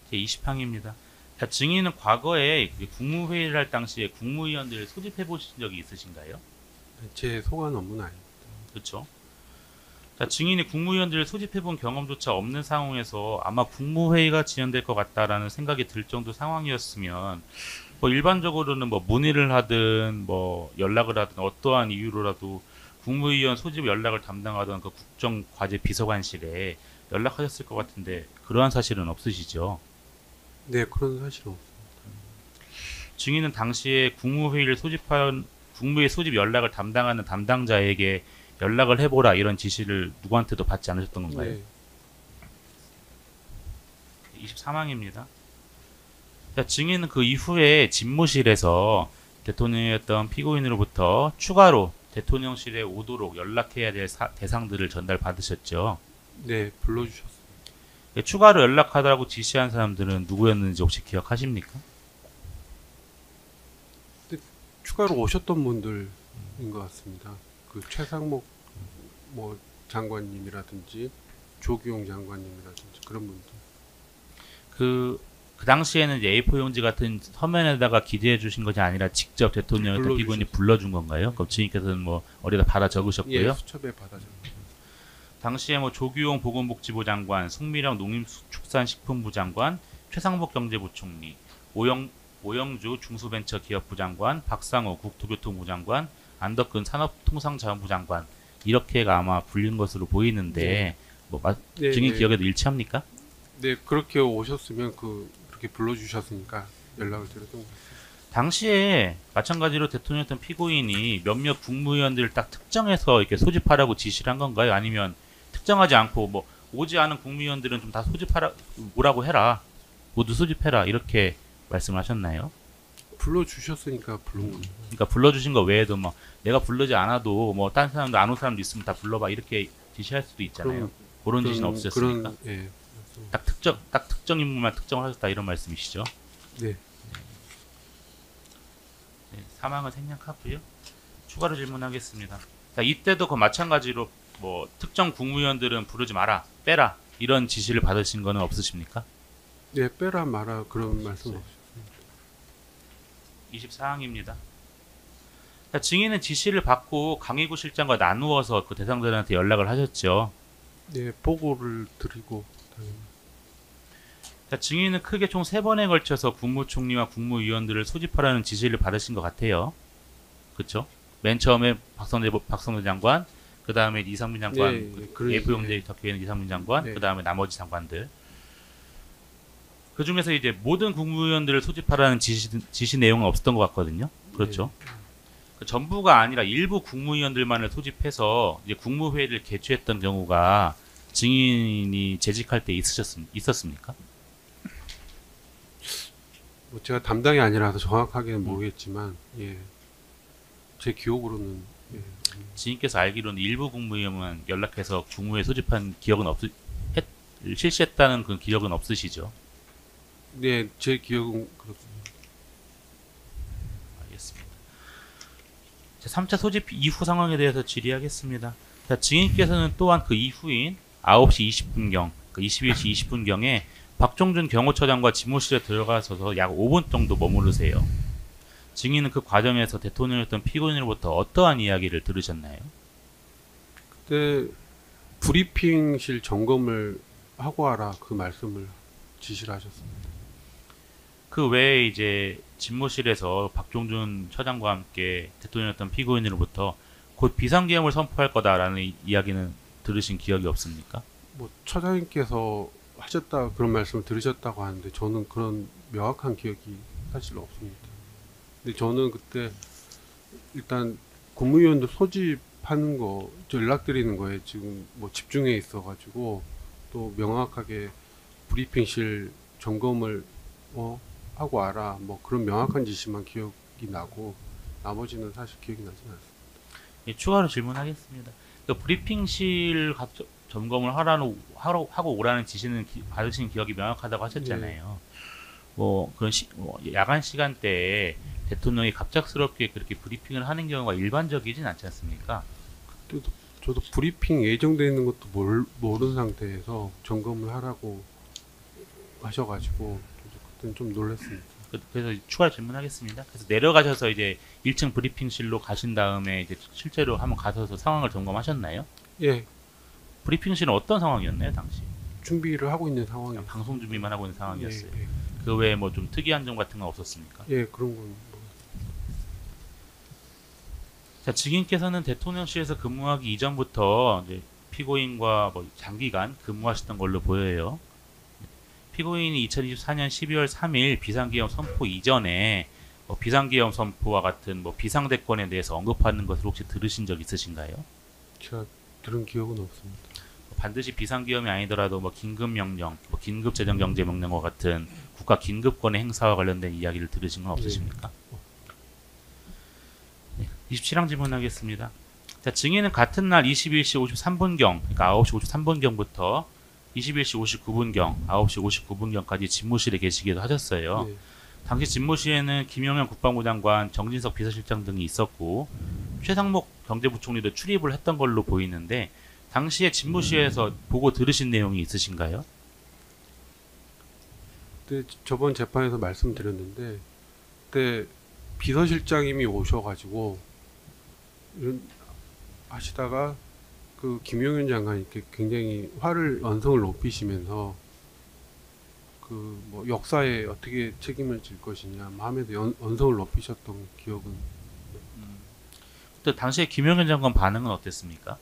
제 20항입니다. 자, 증인은 과거에 국무회의를 할 당시에 국무위원들을 소집해 보신 적이 있으신가요? 제 소관 업무는 아닙니다. 그렇죠. 자, 증인이 국무위원들을 소집해 본 경험조차 없는 상황에서 아마 국무회의가 진행될 것 같다라는 생각이 들 정도 상황이었으면 뭐 일반적으로는 뭐 문의를 하든 뭐 연락을 하든 어떠한 이유로라도 국무위원 소집 연락을 담당하던 그 국정과제 비서관실에 연락하셨을 것 같은데 그러한 사실은 없으시죠? 네, 그런 사실은 없어요. 증인은 당시에 국무회의를 소집한 국무회의 소집 연락을 담당하는 담당자에게 연락을 해보라 이런 지시를 누구한테도 받지 않으셨던 건가요? 네, 23항입니다. 자, 증인은 그 이후에 집무실에서 대통령이었던 피고인으로부터 추가로 대통령실에 오도록 연락해야 될 대상들을 전달받으셨죠. 네, 불러주셨어요. 추가로 연락하라고 지시한 사람들은 누구였는지 혹시 기억하십니까? 추가로 오셨던 분들인 것 같습니다. 그 최상목 뭐 장관님이라든지 조규용 장관님이라든지 그런 분들. 그 당시에는 이제 A4 용지 같은 서면에다가 기재해 주신 것이 아니라 직접 대통령이었던 피고인이 불러준 건가요? 그럼 증인께서는 뭐 어디다 받아 적으셨고요. 예, 수첩에 받아줘. 당시에 뭐 조규용 보건복지부 장관, 송미령 농림축산식품부 장관, 최상목 경제부총리, 오영주 중소벤처기업부 장관, 박상호 국토교통부 장관, 안덕근 산업통상자원부 장관 이렇게가 아마 불린 것으로 보이는데 뭐 네, 증인 네. 기억에도 일치합니까? 네, 그렇게 오셨으면 그렇게 불러주셨으니까 연락을 드렸던 것 같습니다. 당시에 마찬가지로 대통령이었던 피고인이 몇몇 국무위원들을 딱 특정해서 이렇게 소집하라고 지시를 한 건가요? 아니면 특정하지 않고 뭐 오지 않은 국무위원들은 좀 다 소집하라 오라고 해라 모두 소집해라 이렇게 말씀하셨나요? 불러주셨으니까 부른 겁니다. 그러니까 불러주신 거 외에도 뭐 내가 부르지 않아도 뭐 다른 사람도 아는 사람도 있으면 다 불러봐 이렇게 지시할 수도 있잖아요. 그런 지시는 없으셨습니까? 예. 딱 특정 인물만 특정을 하셨다 이런 말씀이시죠? 네. 네, 사망은 생략하고요. 추가로 질문하겠습니다. 자, 이때도 그 마찬가지로 뭐 특정 국무위원들은 부르지 마라, 빼라 이런 지시를 받으신 거는 없으십니까? 네, 빼라 마라 그런 말씀 없어요. 24항입니다. 자, 증인은 지시를 받고 강의구 실장과 나누어서 그 대상들한테 연락을 하셨죠. 네, 보고를 드리고 당연히. 자, 증인은 크게 총 3번에 걸쳐서 국무총리와 국무위원들을 소집하라는 지시를 받으신 것 같아요. 그렇죠? 맨 처음에 박성대 장관, 그 다음에 이상민 장관, 네, 그런- 예부용제 적혀있는 이상민 장관, 네. 그 다음에 나머지 장관들. 그 중에서 이제 모든 국무위원들을 소집하라는 지시 내용은 없었던 것 같거든요. 그렇죠? 그 전부가 아니라 일부 국무위원들만을 소집해서 이제 국무회의를 개최했던 경우가 증인이 재직할 때 있었습니까? 뭐 제가 담당이 아니라서 정확하게는 모르겠지만 예. 제 기억으로는 예. 증인께서 알기로는 일부 국무위원만 연락해서 국무회의 소집한 기억은 실시했다는 그 기억은 없으시죠? 네, 제 기억은 그렇습니다. 알겠습니다. 자, 3차 소집 이후 상황에 대해서 질의하겠습니다. 자, 증인께서는 또한 그 이후인 9시 20분경, 그 21시 20분경에 박종준 경호처장과 집무실에 들어가서 약 5분 정도 머무르세요. 증인은 그 과정에서 대통령이었던 피고인으로부터 어떠한 이야기를 들으셨나요? 그때 브리핑실 점검을 하고 와라 그 말씀을 지시를 하셨습니다. 그 외에 이제 집무실에서 박종준 처장과 함께 대통령이었던 피고인으로부터 곧 비상계엄을 선포할 거다라는 이야기는 들으신 기억이 없습니까? 뭐 처장님께서 하셨다 그런 말씀을 들으셨다고 하는데 저는 그런 명확한 기억이 사실 없습니다. 근데 저는 그때 일단 국무위원들 소집하는 거 연락드리는 거에 지금 뭐 집중해 있어가지고 또 명확하게 브리핑실 점검을 하고 와라 뭐 그런 명확한 지시만 기억이 나고 나머지는 사실 기억이 나지 않습니다. 예, 추가로 질문하겠습니다. 그 브리핑실 점검을 하고 오라는 지시는 받으신 기억이 명확하다고 하셨잖아요. 뭐 그런 야간 시간대에 대통령이 갑작스럽게 그렇게 브리핑을 하는 경우가 일반적이진 않지 않습니까? 그때도 저도 브리핑 예정되어 있는 것도 모르는 상태에서 점검을 하라고 하셔가지고 그때는 좀 놀랐습니다. 그래서 추가 질문하겠습니다. 그래서 내려가셔서 이제 1층 브리핑실로 가신 다음에 이제 실제로 한번 가셔서 상황을 점검하셨나요? 예, 브리핑실은 어떤 상황이었나요, 당시? 준비를 하고 있는 상황이에요. 방송 준비만 하고 있는 상황이었어요. 예, 그 외에 뭐 좀 특이한 점 같은 건 없었습니까? 예, 그런 건 자, 증인께서는 대통령실에서 근무하기 이전부터 이제 피고인과 뭐 장기간 근무하셨던 걸로 보여요. 피고인이 2024년 12월 3일 비상계엄 선포 이전에 비상계엄 선포와 같은 뭐 비상대권에 대해서 언급하는 것을 혹시 들으신 적 있으신가요? 제가 들은 기억은 없습니다. 반드시 비상계엄이 아니더라도 뭐 긴급명령, 뭐 긴급재정경제명령과 같은 국가 긴급권의 행사와 관련된 이야기를 들으신 건 없으십니까? 네, 27항 질문하겠습니다. 자, 증인은 같은 날 21시 53분경, 그러니까 9시 53분경부터 21시 59분경, 9시 59분경까지 집무실에 계시기도 하셨어요. 네. 당시 집무실에는 김영현 국방부 장관, 정진석 비서실장 등이 있었고 최상목 경제부총리도 출입을 했던 걸로 보이는데 당시에 집무실에서 보고 들으신 내용이 있으신가요? 그때 저번 재판에서 말씀드렸는데 그때 비서실장님이 오셔가지고 이런 하시다가 그 김용현 장관이 굉장히 언성을 높이시면서 그 뭐 역사에 어떻게 책임을 질 것이냐 마음에도 언성을 높이셨던 기억은. 또 당시에 김영현 장관 반응은 어땠습니까?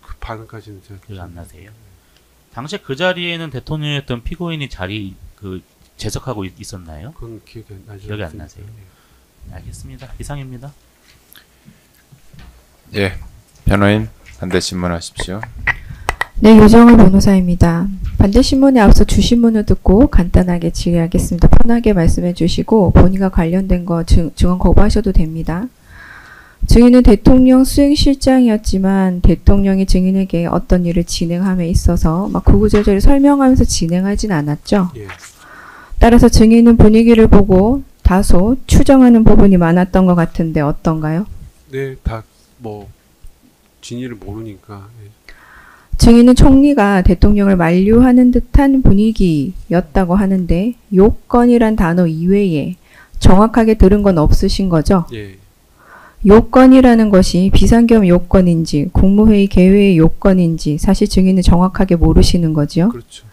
그 반응까지는 제가 기억 안 나세요? 당시에 그 자리에는 대통령이었던 피고인이 재석하고 있었나요? 그건 기억이 안 나죠. 기억이 안 나세요? 알겠습니다. 이상입니다. 예, 변호인 반대 신문하십시오. 네, 유정을 변호사입니다. 반대 신문에 앞서 주신문을 듣고 간단하게 질의하겠습니다. 편하게 말씀해 주시고 본인과 관련된 거 증언 거부하셔도 됩니다. 증인은 대통령 수행실장이었지만 대통령이 증인에게 어떤 일을 진행함에 있어서 막 구구절절 설명하면서 진행하진 않았죠. 예. 따라서 증인은 분위기를 보고 다소 추정하는 부분이 많았던 것 같은데 어떤가요? 네, 다 뭐 진위를 모르니까. 예. 증인은 총리가 대통령을 만류하는 듯한 분위기였다고 하는데 요건이란 단어 이외에 정확하게 들은 건 없으신 거죠? 예. 요건이라는 것이 비상계엄 요건인지 국무회의 개회의 요건인지 사실 증인은 정확하게 모르시는 거지요. 그렇죠.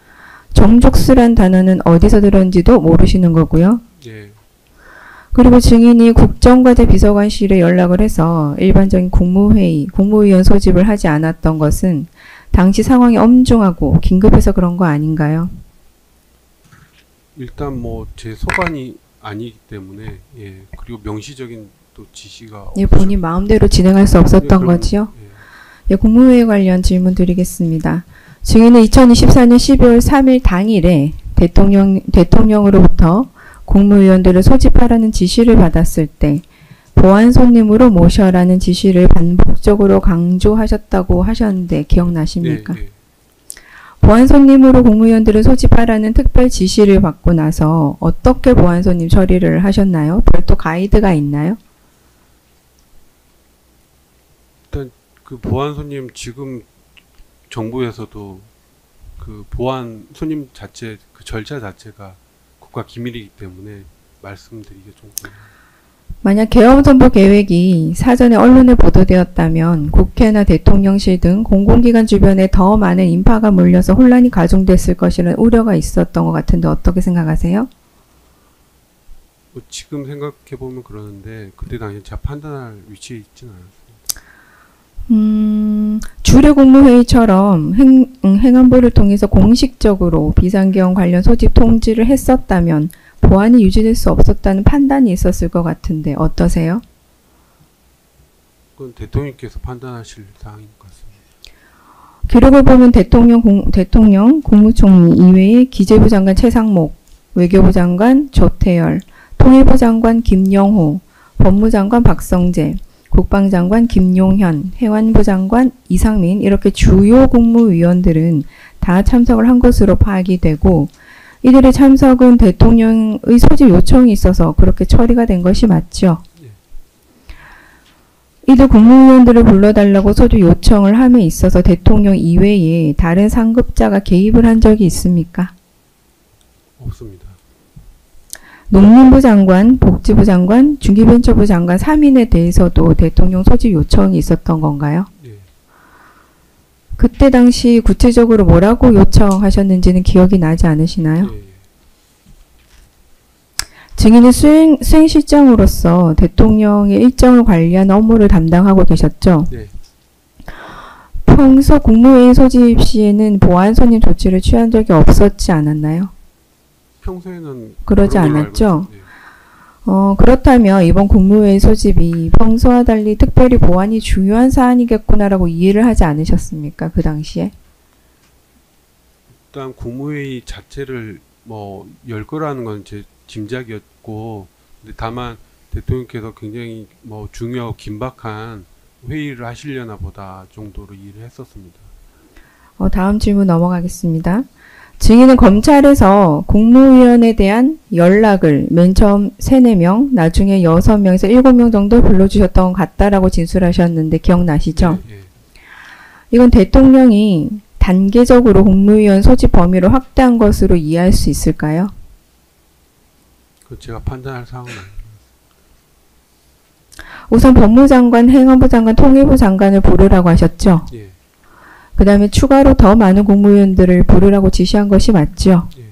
정족수란 단어는 어디서 들었는지도 모르시는 거고요. 예. 그리고 증인이 국정과제 비서관실에 연락을 해서 일반적인 국무회의, 국무위원 소집을 하지 않았던 것은 당시 상황이 엄중하고 긴급해서 그런 거 아닌가요? 일단 뭐 제 소관이 아니기 때문에 예. 그리고 명시적인 또 지시가 예, 본인 마음대로 진행할 수 없었던 그럼, 거지요? 예. 예, 국무회의 관련 질문 드리겠습니다. 증인은 2024년 12월 3일 당일에 대통령으로부터 국무위원들을 소집하라는 지시를 받았을 때 보안 손님으로 모셔라는 지시를 반복적으로 강조하셨다고 하셨는데 기억나십니까? 네, 네. 보안 손님으로 국무위원들을 소집하라는 특별 지시를 받고 나서 어떻게 보안 손님 처리를 하셨나요? 별도 가이드가 있나요? 일단 그 보안 손님 지금 정부에서도 그 보안 손님 자체 그 절차 자체가 국가 기밀이기 때문에 말씀드리기 좀 만약 계엄선포 계획이 사전에 언론에 보도되었다면 국회나 대통령실 등 공공기관 주변에 더 많은 인파가 몰려서 혼란이 가중됐을 것이라는 우려가 있었던 것 같은데 어떻게 생각하세요? 뭐 지금 생각해 보면 그러는데 그때 당시 제가 판단할 위치에 있지는 않았습니다. 주례 국무회의처럼 행안부를 통해서 공식적으로 비상계엄 관련 소집 통지를 했었다면 보안이 유지될 수 없었다는 판단이 있었을 것 같은데 어떠세요? 그건 대통령께서 판단하실 사항인 것 같습니다. 기록을 보면 대통령, 국무총리 이외에 기재부 장관 최상목, 외교부 장관 조태열, 통일부 장관 김영호, 법무장관 박성재, 국방장관 김용현, 해관부 장관 이상민 이렇게 주요 국무위원들은 다 참석을 한 것으로 파악이 되고 이들의 참석은 대통령의 소집 요청이 있어서 그렇게 처리가 된 것이 맞죠. 이들 국무위원들을 불러달라고 소집 요청을 함에 있어서 대통령 이외에 다른 상급자가 개입을 한 적이 있습니까? 없습니다. 농림부 장관, 복지부 장관, 중기벤처부 장관 3인에 대해서도 대통령 소집 요청이 있었던 건가요? 예. 그때 당시 구체적으로 뭐라고 요청하셨는지는 기억이 나지 않으시나요? 예. 증인은 수행실장으로서 대통령의 일정을 관리하는 업무를 담당하고 계셨죠? 네. 평소 국무회의 소집 시에는 보안 손님 조치를 취한 적이 없었지 않았나요? 평소에는 그러지 그런 걸로 않았죠? 알고 있어요. 그렇다면 이번 국무회의 소집이 평소와 달리 특별히 보안이 중요한 사안이겠구나라고 이해를 하지 않으셨습니까? 그 당시에? 일단 국무회의 자체를 뭐 열 거라는 건 제 짐작이었고, 근데 다만 대통령께서 굉장히 뭐 중요하고 긴박한 회의를 하시려나 보다 정도로 이해를 했었습니다. 다음 질문 넘어가겠습니다. 증인은 검찰에서 국무위원에 대한 연락을 맨 처음 3, 4명, 나중에 6명에서 7명 정도 불러주셨던 것 같다라고 진술하셨는데 기억나시죠? 예, 예. 이건 대통령이 단계적으로 국무위원 소집 범위를 확대한 것으로 이해할 수 있을까요? 그건 제가 판단할 사항은 아닙니다. 우선 법무장관, 행안부 장관, 통일부 장관을 부르라고 하셨죠? 예, 그 다음에 추가로 더 많은 국무위원들을 부르라고 지시한 것이 맞죠? 예.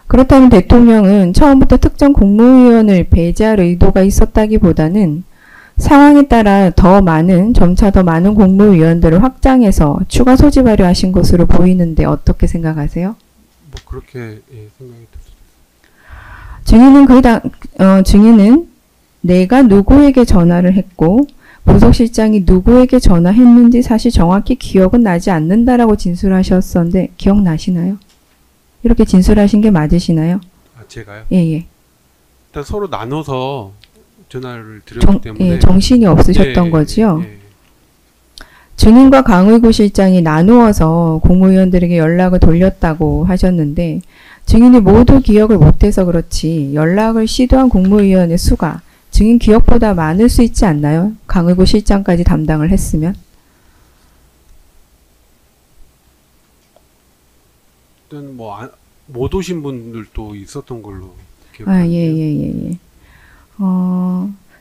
그렇다면 대통령은 처음부터 특정 국무위원을 배제할 의도가 있었다기보다는 상황에 따라 점차 더 많은 국무위원들을 확장해서 추가 소집하려 하신 것으로 보이는데 어떻게 생각하세요? 뭐 그렇게 예, 생각이 듭니다. 증인은 내가 누구에게 전화를 했고 부속실장이 누구에게 전화했는지 사실 정확히 기억은 나지 않는다라고 진술하셨었는데 기억나시나요? 이렇게 진술하신 게 맞으시나요? 아, 제가요? 예. 일단 서로 나눠서 전화를 드렸기 때문에 정신이 없으셨던 예, 거지요? 예. 증인과 강의구 실장이 나누어서 국무위원들에게 연락을 돌렸다고 하셨는데 증인이 모두 기억을 못해서 그렇지 연락을 시도한 국무위원의 수가 증인 기억보다 많을 수 있지 않나요? 강의구 실장까지 담당을 했으면? 일단 못 오신 분들도 있었던 걸로 기억하는데요. 예.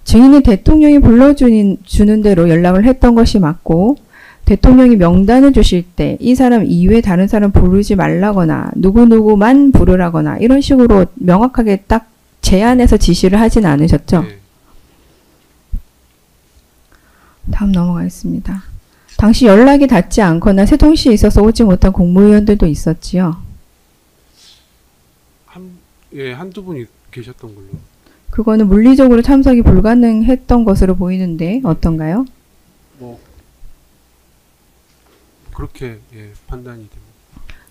증인이 대통령이 불러주는 대로 연락을 했던 것이 맞고 대통령이 명단을 주실 때 이 사람 이외에 다른 사람 부르지 말라거나 누구누구만 부르라거나 이런 식으로 명확하게 딱 제안해서 지시를 하진 않으셨죠? 예. 다음 넘어가겠습니다. 당시 연락이 닿지 않거나 세종시에 있어서 오지 못한 국무위원들도 있었지요? 한두 분이 계셨던 걸로. 그거는 물리적으로 참석이 불가능했던 것으로 보이는데 어떤가요? 뭐 그렇게 판단이 됩니다.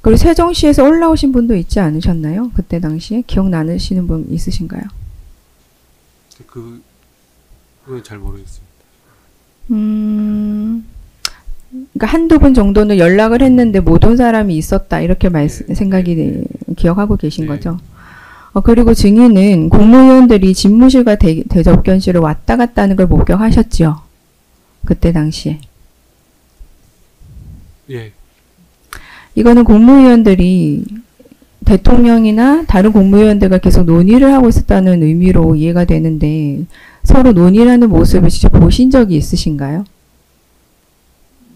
그리고 세종시에서 올라오신 분도 있지 않으셨나요? 그때 당시에 기억나시는 분 있으신가요? 그건 잘 모르겠습니다. 그러니까 한두 분 정도는 연락을 했는데 못 온 사람이 있었다 이렇게 기억하고 계신 거죠. 그리고 증인은 국무위원들이 집무실과 대접견실을 왔다 갔다 하는 걸 목격하셨죠? 그때 당시에. 예. 이거는 국무위원들이 대통령이나 다른 국무위원들과 계속 논의를 하고 있었다는 의미로 이해가 되는데 서로 논의하는 모습을 직접 보신 적이 있으신가요?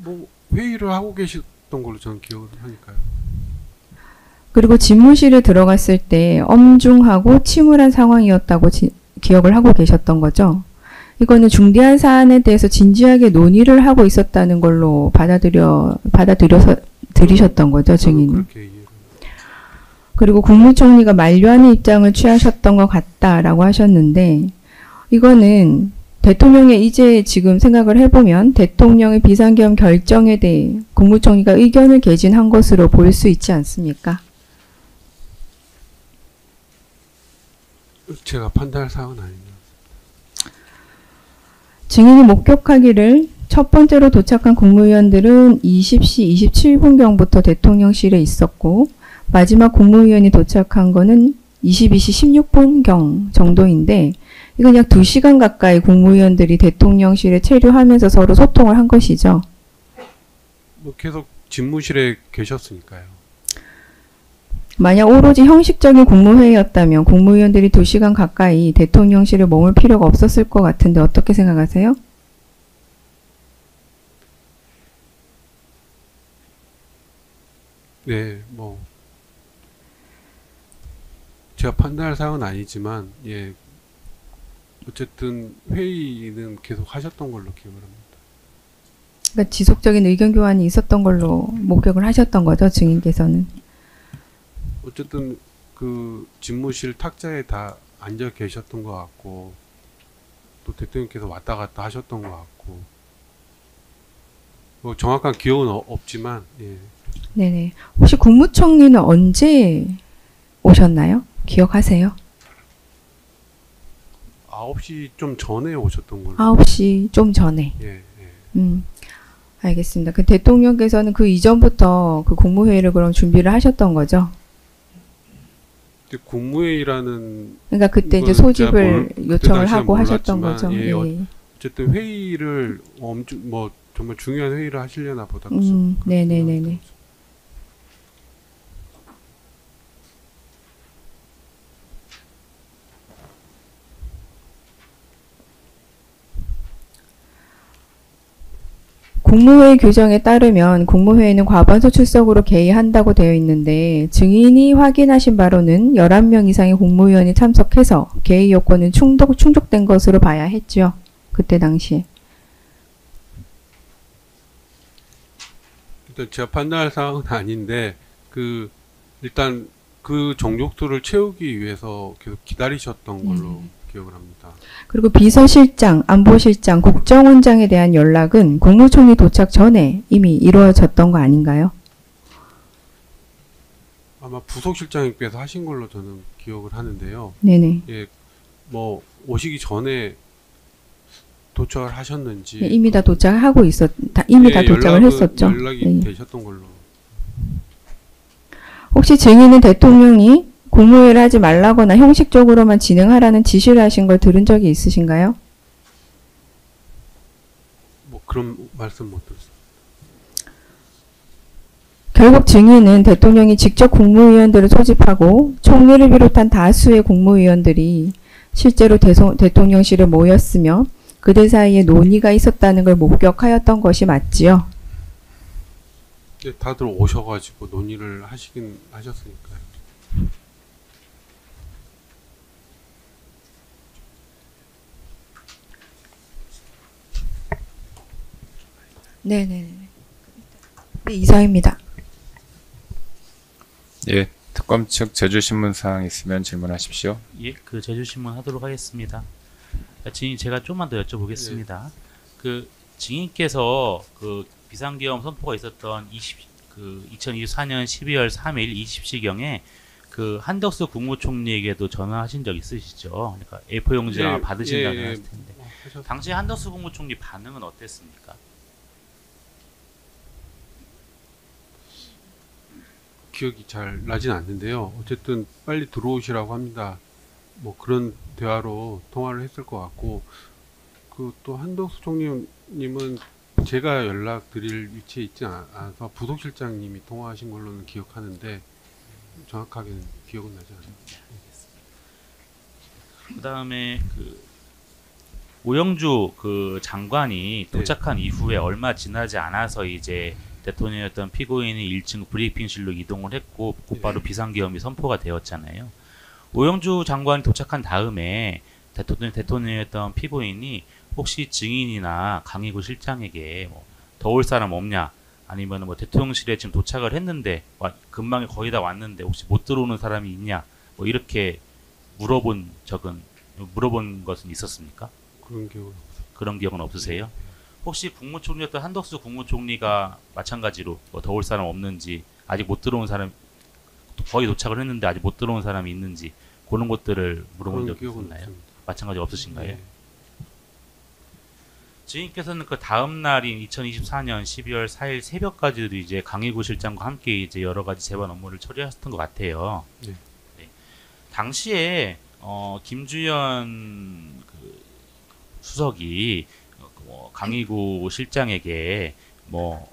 뭐 회의를 하고 계셨던 걸로 저는 기억을 하니까요. 그리고 집무실에 들어갔을 때 엄중하고 침울한 상황이었다고 기억을 하고 계셨던 거죠. 이거는 중대한 사안에 대해서 진지하게 논의를 하고 있었다는 걸로 들이셨던 거죠, 증인은. 그리고 국무총리가 만류하는 입장을 취하셨던 것 같다라고 하셨는데 이거는 대통령의 이제 지금 생각을 해보면 대통령의 비상계엄 결정에 대해 국무총리가 의견을 개진한 것으로 볼 수 있지 않습니까? 제가 판단할 사항은 아닙니다. 증인이 목격하기를 첫 번째로 도착한 국무위원들은 20시 27분경부터 대통령실에 있었고 마지막 국무위원이 도착한 거는 22시 16분경 정도인데 이건 약 2시간 가까이 국무위원들이 대통령실에 체류하면서 서로 소통을 한 것이죠. 뭐 계속 집무실에 계셨으니까요. 만약 오로지 형식적인 국무회의였다면 국무위원들이 2시간 가까이 대통령실에 머물 필요가 없었을 것 같은데 어떻게 생각하세요? 네, 뭐 제가 판단할 사항은 아니지만 예, 어쨌든 회의는 계속 하셨던 걸로 기억을 합니다. 그러니까 지속적인 의견 교환이 있었던 걸로 목격을 하셨던 거죠, 증인께서는. 어쨌든 그 집무실 탁자에 다 앉아 계셨던 것 같고 또 대통령께서 왔다 갔다 하셨던 것 같고 뭐 정확한 기억은 없지만 예. 네네. 혹시 국무총리는 언제 오셨나요? 기억하세요? 9시 좀 전에 오셨던 걸로. 9시 좀 전에. 예, 예. 알겠습니다. 그 대통령께서는 그 이전부터 그 국무회의를 그럼 준비를 하셨던 거죠? 근데 국무회의라는 그러니까 그때 이제 그거는 소집을 제가 요청을 당시엔 하고 하셨던 몰랐지만, 거죠. 예, 예. 어쨌든 회의를 엄청 뭐 정말 중요한 회의를 하시려나 보다. 네네네네. 국무회의 규정에 따르면 국무회의는 과반수 출석으로 개의한다고 되어 있는데 증인이 확인하신 바로는 11명 이상의 국무위원이 참석해서 개의 요건은 충족된 것으로 봐야 했죠. 그때 당시에. 일단 제가 판단할 사항은 아닌데 그 일단 그 정족수를 채우기 위해서 계속 기다리셨던 걸로 기억을 합니다. 그리고 비서실장, 안보실장, 국정원장에 대한 연락은 국무총리 도착 전에 이미 이루어졌던 거 아닌가요? 아마 부속실장님께서 하신 걸로 저는 기억을 하는데요. 네네. 예, 뭐 오시기 전에 도착을 하셨는지 네, 이미 다 도착하고 이미 다 도착을 했었죠. 연락이 예. 되셨던 걸로. 혹시 증인은 대통령이 국무회의를 하지 말라거나 형식적으로만 진행하라는 지시를 하신 걸 들은 적이 있으신가요? 뭐 그런 말씀 못 들었어요. 결국 증인은 대통령이 직접 국무위원들을 소집하고 총리를 비롯한 다수의 국무위원들이 실제로 대통령실에 모였으며 그들 사이에 논의가 있었다는 걸 목격하였던 것이 맞지요? 네, 다들 오셔가지고 논의를 하시긴 하셨으니까요. 네네네. 네, 이상입니다. 예, 특검 측 제주신문 사항 있으면 질문하십시오. 예, 그 제주신문 하도록 하겠습니다. 증인 제가 좀만 더 여쭤보겠습니다. 그 증인께서 그 비상계엄 선포가 있었던 2024년 12월 3일 20시경에 그 한덕수 국무총리에게도 전화하신 적 있으시죠? 그러니까 A4 용지 아마 받으신다고 했을 텐데. 당시 한덕수 국무총리 반응은 어땠습니까? 기억이 잘 나진 않는데요. 어쨌든 빨리 들어오시라고 합니다. 뭐 그런 대화로 통화를 했을 것 같고 그 또 한덕수 총리님은 제가 연락드릴 위치에 있지 않아서 부속실장님이 통화하신 걸로는 기억하는데 정확하게는 기억은 나지 않아요. 그다음에 그 오영주 그 장관이 도착한 이후에 얼마 지나지 않아서 이제 대통령이었던 피고인이 1층 브리핑실로 이동을 했고 곧바로 비상계엄이 선포가 되었잖아요. 오영주 장관이 도착한 다음에 대통령이었던 피고인이 혹시 증인이나 강의구 실장에게 뭐 더올 사람 없냐, 아니면 뭐 대통령실에 지금 도착을 했는데 금방에 거의 다 왔는데 혹시 못 들어오는 사람이 있냐, 뭐 이렇게 물어본 것은 있었습니까? 그런 기억은 없으세요? 혹시 국무총리였던 한덕수 국무총리가 마찬가지로 뭐 더올 사람 없는지, 아직 못 들어온 사람, 거의 도착을 했는데 아직 못 들어온 사람이 있는지, 그런 것들을 물어본 그런 적 기억은 있나요? 없습니다. 마찬가지 없으신가요? 네. 증인께서는 그 다음 날인 2024년 12월 4일 새벽까지도 이제 강희구 실장과 함께 이제 여러 가지 재반 업무를 처리하셨던 것 같아요. 네. 네. 당시에 김주현 그 수석이 강희구 실장에게 뭐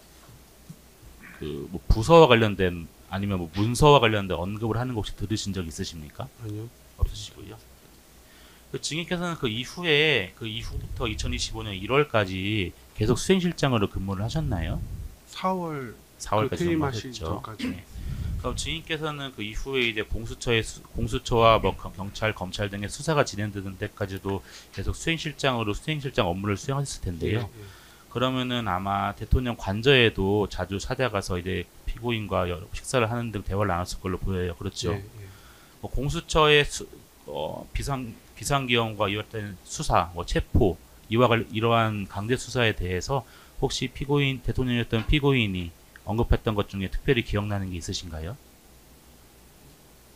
부서와 관련된 아니면 뭐 문서와 관련된 언급을 하는 거 혹시 들으신 적 있으십니까? 아니요. 없으시고요. 그 증인께서는 그 이후부터 2025년 1월까지 계속 수행실장으로 근무를 하셨나요? 4월 4월까지 퇴임하시기 근무하셨죠. 전까지. 네. 그럼 증인께서는 그 이후에 이제 공수처와 뭐 경찰, 검찰 등의 수사가 진행되는 때까지도 계속 수행실장 업무를 수행하셨을 텐데요. 예, 예. 그러면은 아마 대통령 관저에도 자주 찾아가서 이제 피고인과 여러 식사를 하는 등 대화를 나눴을 걸로 보여요. 그렇죠. 예, 예. 뭐 공수처의 비상기원과 이런 수사, 뭐 체포, 이러한 강제 수사에 대해서 혹시 대통령이었던 피고인이 언급했던 것 중에 특별히 기억나는 게 있으신가요?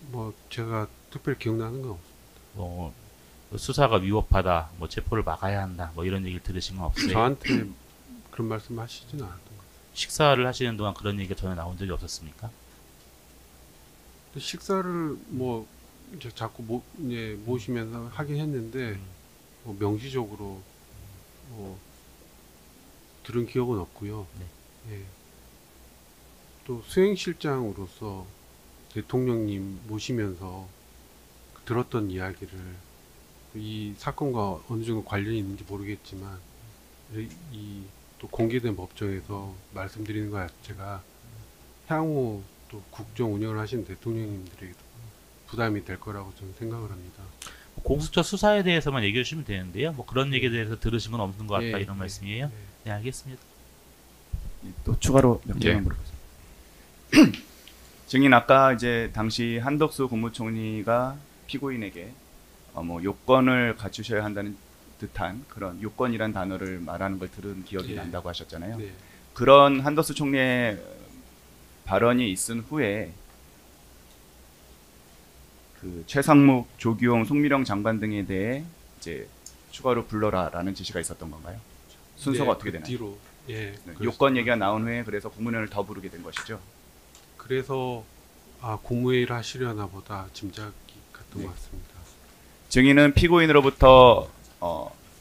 뭐 제가 특별히 기억나는 건 없어요. 뭐 수사가 위법하다, 뭐 체포를 막아야 한다, 뭐 이런 얘기를 들으신 건 없어요? 저한테 그런 말씀 하시지는 않았던 것 같아요. 식사를 하시는 동안 그런 얘기가 전혀 나온 적이 없었습니까? 식사를 뭐 이제 자꾸 이제 모시면서 하긴 했는데 뭐 명시적으로 뭐 들은 기억은 없고요. 예. 또 수행실장으로서 대통령님 모시면서 들었던 이야기를 이 사건과 어느 정도 관련이 있는지 모르겠지만 이 또 공개된 법정에서 말씀드리는 것 자체가 향후 또 국정 운영을 하시는 대통령님들에게도 부담이 될 거라고 저는 생각을 합니다. 공수처 수사에 대해서만 얘기해 주시면 되는데요. 뭐 그런 얘기에 대해서 들으신 건 없는 것 같다 예, 이런 말씀이에요. 네, 알겠습니다. 또 추가로 몇 예. 개만 물어보세요. 증인 아까 이제 당시 한덕수 국무총리가 피고인에게 뭐 요건을 갖추셔야 한다는 듯한 그런 요건이란 단어를 말하는 걸 들은 기억이 예. 난다고 하셨잖아요. 네. 그런 한덕수 총리의 발언이 있은 후에 그 최상목, 조규홍, 송미령 장관 등에 대해 이제 추가로 불러라라는 지시가 있었던 건가요? 순서가 네, 어떻게 그 되나요? 뒤로 예. 네, 그랬습니다. 요건 얘기가 나온 후에 그래서 국무위원을 더 부르게 된 것이죠. 그래서 국무회의를 하시려나 보다 짐작이 갔던 네. 것 같습니다. 증인은 피고인으로부터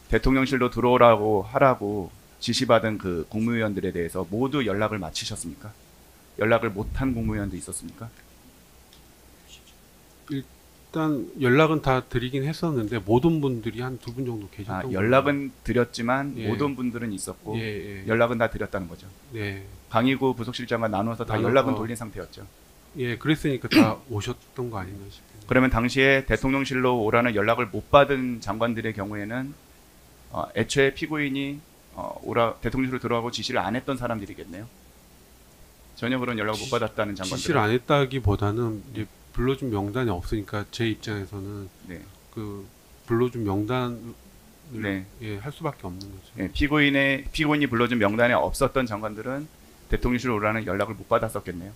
대통령실로 들어오라고 하라고 지시받은 그 국무위원들에 대해서 모두 연락을 마치셨습니까? 연락을 못한 국무위원도 있었습니까? 일단 연락은 다 드리긴 했었는데 모든 분들이 한 두 분 정도 계셨던 거예요. 연락은 드렸지만 예. 모든 분들은 있었고 예, 예. 연락은 다 드렸다는 거죠. 네. 강희구 부속실장과 나눠서 다 나눠서. 연락은 돌린 상태였죠. 예, 그랬으니까 다 오셨던 거 아닌가 싶어요. 그러면 당시에 대통령실로 오라는 연락을 못 받은 장관들의 경우에는 애초에 피고인이 대통령실로 들어가고 지시를 안 했던 사람들이겠네요. 전혀 그런 연락을 못 받았다는 장관들. 지시를 안 했다기보다는 이제 불러준 명단이 없으니까 제 입장에서는 네. 그 불러준 명단을 네. 예, 할 수밖에 없는 거죠. 예, 피고인이 불러준 명단에 없었던 장관들은 대통령실로 오라는 연락을 못 받았었겠네요.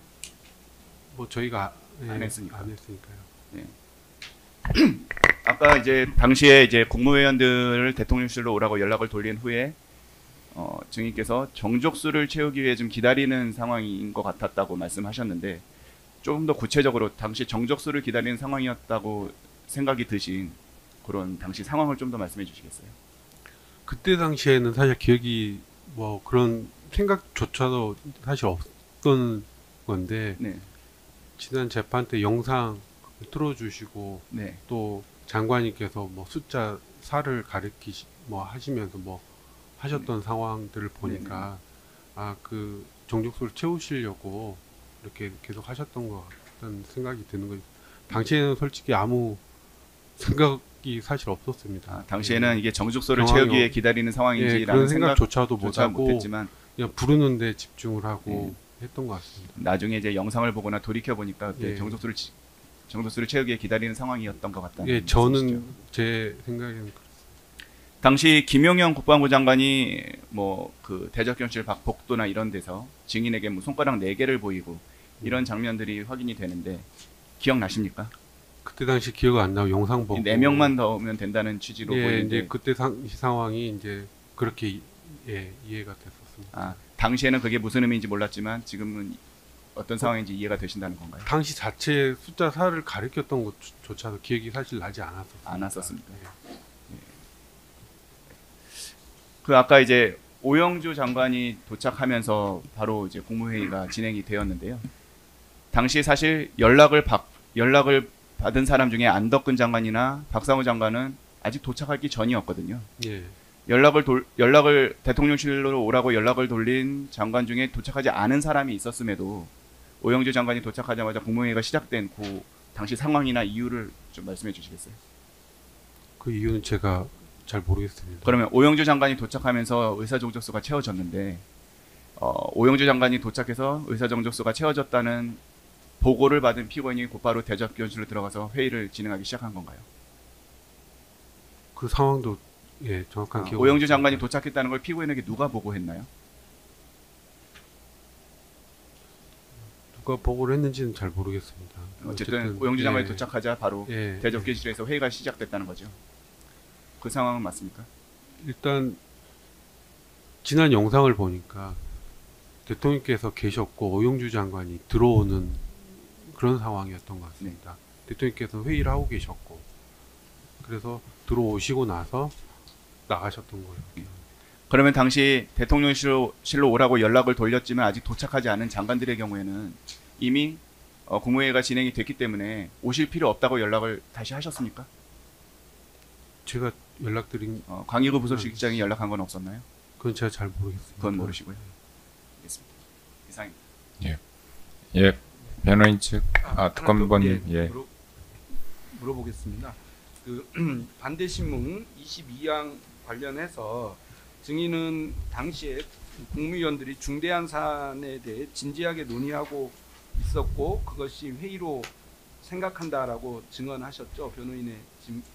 뭐 저희가 안 했으니까. 안 했으니까요. 아까 이제 당시에 이제 국무위원들을 대통령실로 오라고 연락을 돌린 후에 증인께서 정족수를 채우기 위해 좀 기다리는 상황인 것 같았다고 말씀하셨는데 조금 더 구체적으로 당시 정족수를 기다리는 상황이었다고 생각이 드신 그런 당시 상황을 좀 더 말씀해 주시겠어요? 그때 당시에는 사실 기억이 뭐 그런 생각조차도 사실 없던 건데 네, 지난 재판 때 영상 틀어주시고 네, 또 장관님께서 뭐 숫자 4를 가리키시 뭐 하시면서 뭐 하셨던 상황들을 보니까 그 정족수를 채우시려고 이렇게 계속 하셨던 것 같다는 생각이 드는 거예요. 당시에는 솔직히 아무 생각이 사실 없었습니다. 당시에는 이게 정족수를 상황이 채우기 위해 기다리는 예, 상황인지라는 그런 생각조차도 못하고 못했지만 그냥 부르는데 집중을 하고 했던 것 같습니다. 나중에 이제 영상을 보거나 돌이켜 보니까 예. 정족수를 채우기 위해 기다리는 상황이었던 것 같다. 예, 저는 제 생각에는 당시 김용현 국방부 장관이 뭐 그 대적경실 복도나 이런 데서 증인에게 뭐 손가락 4개를 보이고 이런 장면들이 확인이 되는데 기억나십니까? 그때 당시 기억 안 나고 영상 보고 4명만 넣으면 된다는 취지로 예, 보이는데 이제 그때 상황이 이제 그렇게 이해가 됐었습니다. 아, 당시에는 그게 무슨 의미인지 몰랐지만 지금은 어떤 상황인지 이해가 되신다는 건가요? 당시 자체 숫자 4를 가리켰던 것조차도 기억이 사실 나지 않았었습니다. 않았었습니다. 예. 그 아까 이제 오영주 장관이 도착하면서 바로 이제 국무회의가 진행이 되었는데요. 당시 사실 연락을 받은 사람 중에 안덕근 장관이나 박상우 장관은 아직 도착하기 전이었거든요. 예. 연락을 대통령실로 오라고 연락을 돌린 장관 중에 도착하지 않은 사람이 있었음에도 오영주 장관이 도착하자마자 국무회의가 시작된 그 당시 상황이나 이유를 좀 말씀해 주시겠어요? 그 이유는 제가 잘 모르겠습니다. 그러면 오영주 장관이 도착하면서 의사정족수가 채워졌는데 오영주 장관이 도착해서 의사정족수가 채워졌다는 보고를 받은 피고인이 곧바로 대접기원실로 들어가서 회의를 진행하기 시작한 건가요? 그 상황도 예, 정확한 기억. 오영주 장관이 도착했다는 걸 피고인에게 누가 보고했나요? 누가 보고를 했는지는 잘 모르겠습니다. 어쨌든 오영주 장관이 예, 도착하자 바로 예, 대접기실에서 회의가 시작됐다는 거죠. 그 상황은 맞습니까? 일단 지난 영상을 보니까 대통령께서 계셨고 오영주 장관이 들어오는 그런 상황이었던 것 같습니다. 대통령께서 회의를 하고 계셨고 그래서 들어오시고 나서 나가셨던 거예요. 그러면 당시 대통령실로 오라고 연락을 돌렸지만 아직 도착하지 않은 장관들의 경우에는 이미 국무회의가 진행이 됐기 때문에 오실 필요 없다고 연락을 다시 하셨습니까? 제가 연락드린 광익우 부서실장이 연락한 건 없었나요? 그건 제가 잘 모르겠습니다. 그건 모르시고요. 알겠습니다. 이상입니다. 예, 변호인 측, 하나 더, 특검본님, 예. 물어보겠습니다. 그 반대 신문 22항 관련해서 증인은 당시에 국무위원들이 중대한 사안에 대해 진지하게 논의하고 있었고 그것이 회의로 생각한다라고 증언하셨죠. 변호인의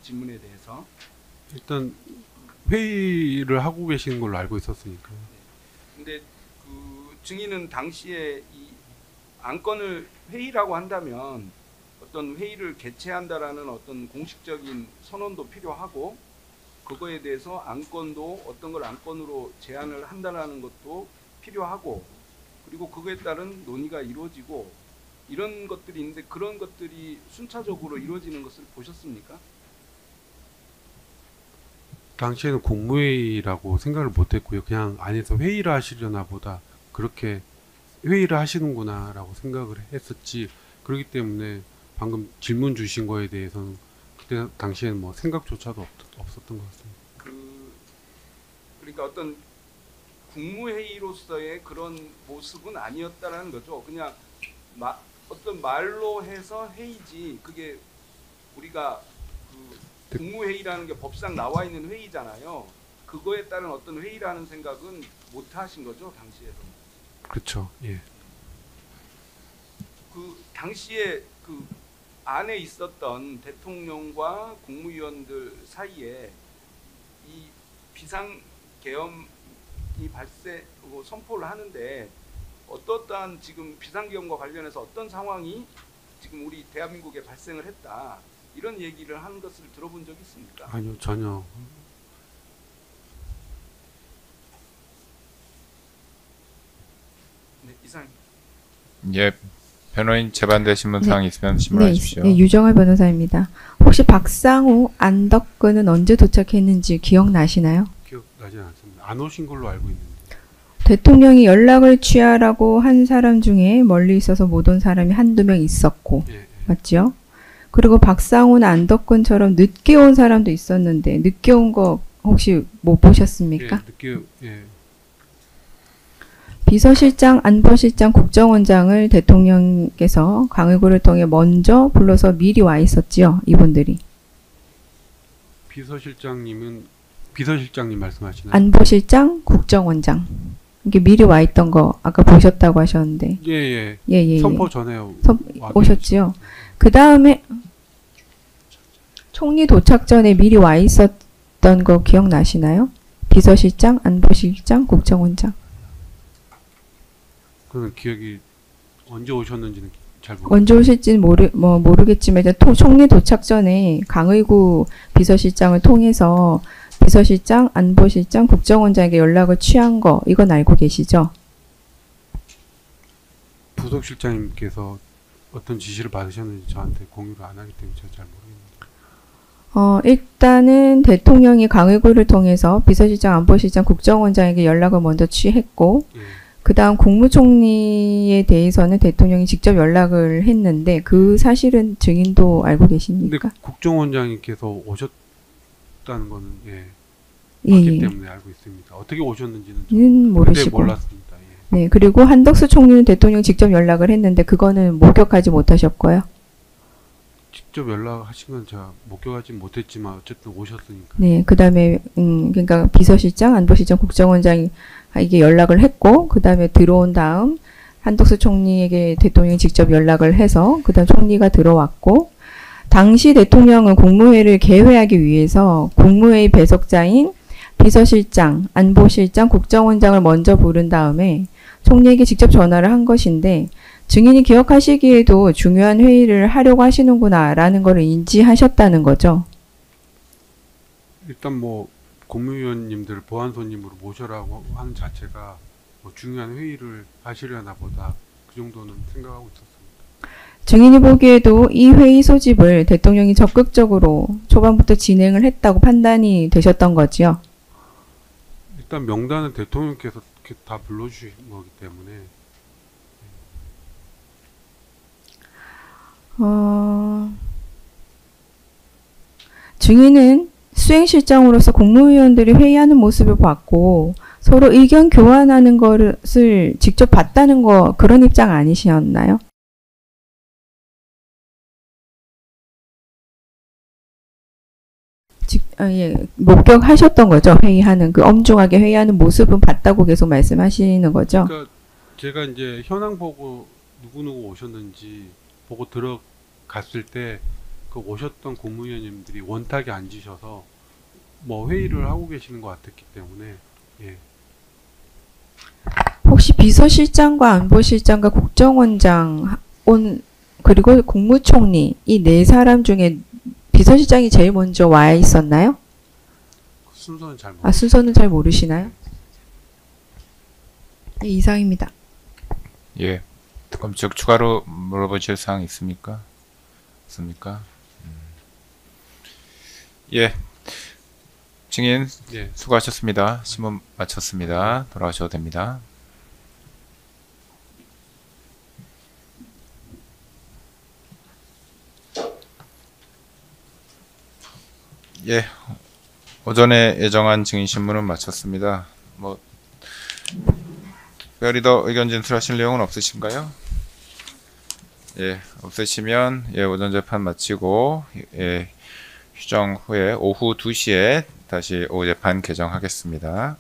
질문에 대해서. 일단 회의를 하고 계시는 걸로 알고 있었으니까. 근데 그 증인은 당시에 이 안건을 회의라고 한다면 어떤 회의를 개최한다라는 어떤 공식적인 선언도 필요하고 그거에 대해서 안건도 어떤 걸 안건으로 제안을 한다라는 것도 필요하고 그리고 그거에 따른 논의가 이루어지고 이런 것들이 있는데 그런 것들이 순차적으로 이루어지는 것을 보셨습니까? 당시에는 국무회의라고 생각을 못했고요. 그냥 안에서 회의를 하시려나 보다 그렇게 회의를 하시는구나라고 생각을 했었지. 그렇기 때문에 방금 질문 주신 거에 대해서는 그때 당시에는 뭐 생각조차도 없었던 것 같습니다. 그러니까 어떤 국무회의로서의 그런 모습은 아니었다라는 거죠. 그냥 어떤 말로 해서 회의지 그게 우리가 그 국무회의라는 게 법상 나와 있는 회의잖아요. 그거에 따른 어떤 회의라는 생각은 못 하신 거죠 당시에도. 그렇죠. 예. 그 당시에 그 안에 있었던 대통령과 국무위원들 사이에 이 비상계엄이 선포를 하는데 어떠한 지금 비상계엄과 관련해서 어떤 상황이 지금 우리 대한민국에 발생을 했다 이런 얘기를 하는 것을 들어본 적 있습니까? 아니요, 전혀. 네, 이상입니다. 예, 변호인 재반대 신문사항 있으면 네, 신문하십시오. 네, 유정할 변호사입니다. 혹시 박상우, 안덕근은 언제 도착했는지 기억나시나요? 기억나지 않습니다. 안 오신 걸로 알고 있는데. 대통령이 연락을 취하라고 한 사람 중에 멀리 있어서 못 온 사람이 한두 명 있었고 예, 예. 맞죠? 그리고 박상우나 안덕근처럼 늦게 온 사람도 있었는데 늦게 온 거 혹시 못 보셨습니까? 예. 비서실장, 안보실장, 국정원장을 대통령께서 강의구를 통해 먼저 불러서 미리 와 있었지요. 이분들이. 비서실장님 말씀하시나요? 안보실장, 국정원장. 이게 미리 와 있던 거 아까 보셨다고 하셨는데. 예. 예. 선포 전에 오셨지요. 그 다음에 총리 도착 전에 미리 와 있었던 거 기억나시나요? 비서실장, 안보실장, 국정원장. 그런 기억이 언제 오셨는지는 잘 언제 오실지는 모르겠지만 일단 총리 도착 전에 강의구 비서실장을 통해서 비서실장, 안보실장, 국정원장에게 연락을 취한 거 이건 알고 계시죠? 부속실장님께서 어떤 지시를 받으셨는지 저한테 공유를 안 하기 때문에 제가 잘 모르겠는데. 일단은 대통령이 강의구를 통해서 비서실장, 안보실장, 국정원장에게 연락을 먼저 취했고 예. 그다음 국무총리에 대해서는 대통령이 직접 연락을 했는데 그 사실은 증인도 알고 근데 계십니까? 국정원장님께서 오셨다는 거는 예, 맞기 예. 때문에 알고 있습니다. 어떻게 오셨는지는 는 그때 모르시고. 몰랐습니다. 예. 네, 그리고 한덕수 총리는 대통령이 직접 연락을 했는데 그거는 목격하지 못하셨고요. 직접 연락하신 건 제가 목격하지 못했지만 어쨌든 오셨으니까. 네, 그다음에 그러니까 비서실장, 안보실장, 국정원장이 이게 연락을 했고 그다음에 들어온 다음 한덕수 총리에게 대통령이 직접 연락을 해서 그다음 총리가 들어왔고 당시 대통령은 국무회의를 개회하기 위해서 국무회의 배석자인 비서실장, 안보실장, 국정원장을 먼저 부른 다음에 총리에게 직접 전화를 한 것인데 증인이 기억하시기에도 중요한 회의를 하려고 하시는구나라는 것을 인지하셨다는 거죠. 일단 뭐 국무위원님들 보안손님으로 모셔라고 하는 자체가 뭐 중요한 회의를 하시려나 보다 그 정도는 생각하고 있었습니다. 증인이 보기에도 이 회의 소집을 대통령이 적극적으로 초반부터 진행을 했다고 판단이 되셨던 거지요. 일단 명단은 대통령께서 이렇게 다 불러주신 거기 때문에 증인은 수행실장으로서 국무위원들이 회의하는 모습을 봤고 서로 의견 교환하는 것을 직접 봤다는 거 그런 입장 아니셨나요? 예, 목격하셨던 거죠. 회의하는 그 엄중하게 회의하는 모습은 봤다고 계속 말씀하시는 거죠. 그러니까 제가 이제 현황 보고 누구누구 오셨는지 보고 들어갔을 때 그 오셨던 국무위원님들이 원탁에 앉으셔서 뭐 회의를 하고 계시는 것 같았기 때문에 예. 혹시 비서실장과 안보실장과 국정원장 그리고 국무총리 이 네 사람 중에 비서실장이 제일 먼저 와 있었나요? 순서는 잘 모르겠어요. 순서는 잘 모르시나요? 네, 이상입니다. 예. 그럼 즉 추가로 물어보실 사항 있습니까? 없습니까? 예. 증인 예. 수고하셨습니다. 신문 마쳤습니다. 돌아가셔도 됩니다. 예. 오전에 예정한 증인 신문은 마쳤습니다. 뭐 특별히 더 의견 진술하실 내용은 없으신가요? 예, 없으시면 예, 오전 재판 마치고 예, 휴정 후에 오후 2시에 다시 오후 재판 개정하겠습니다.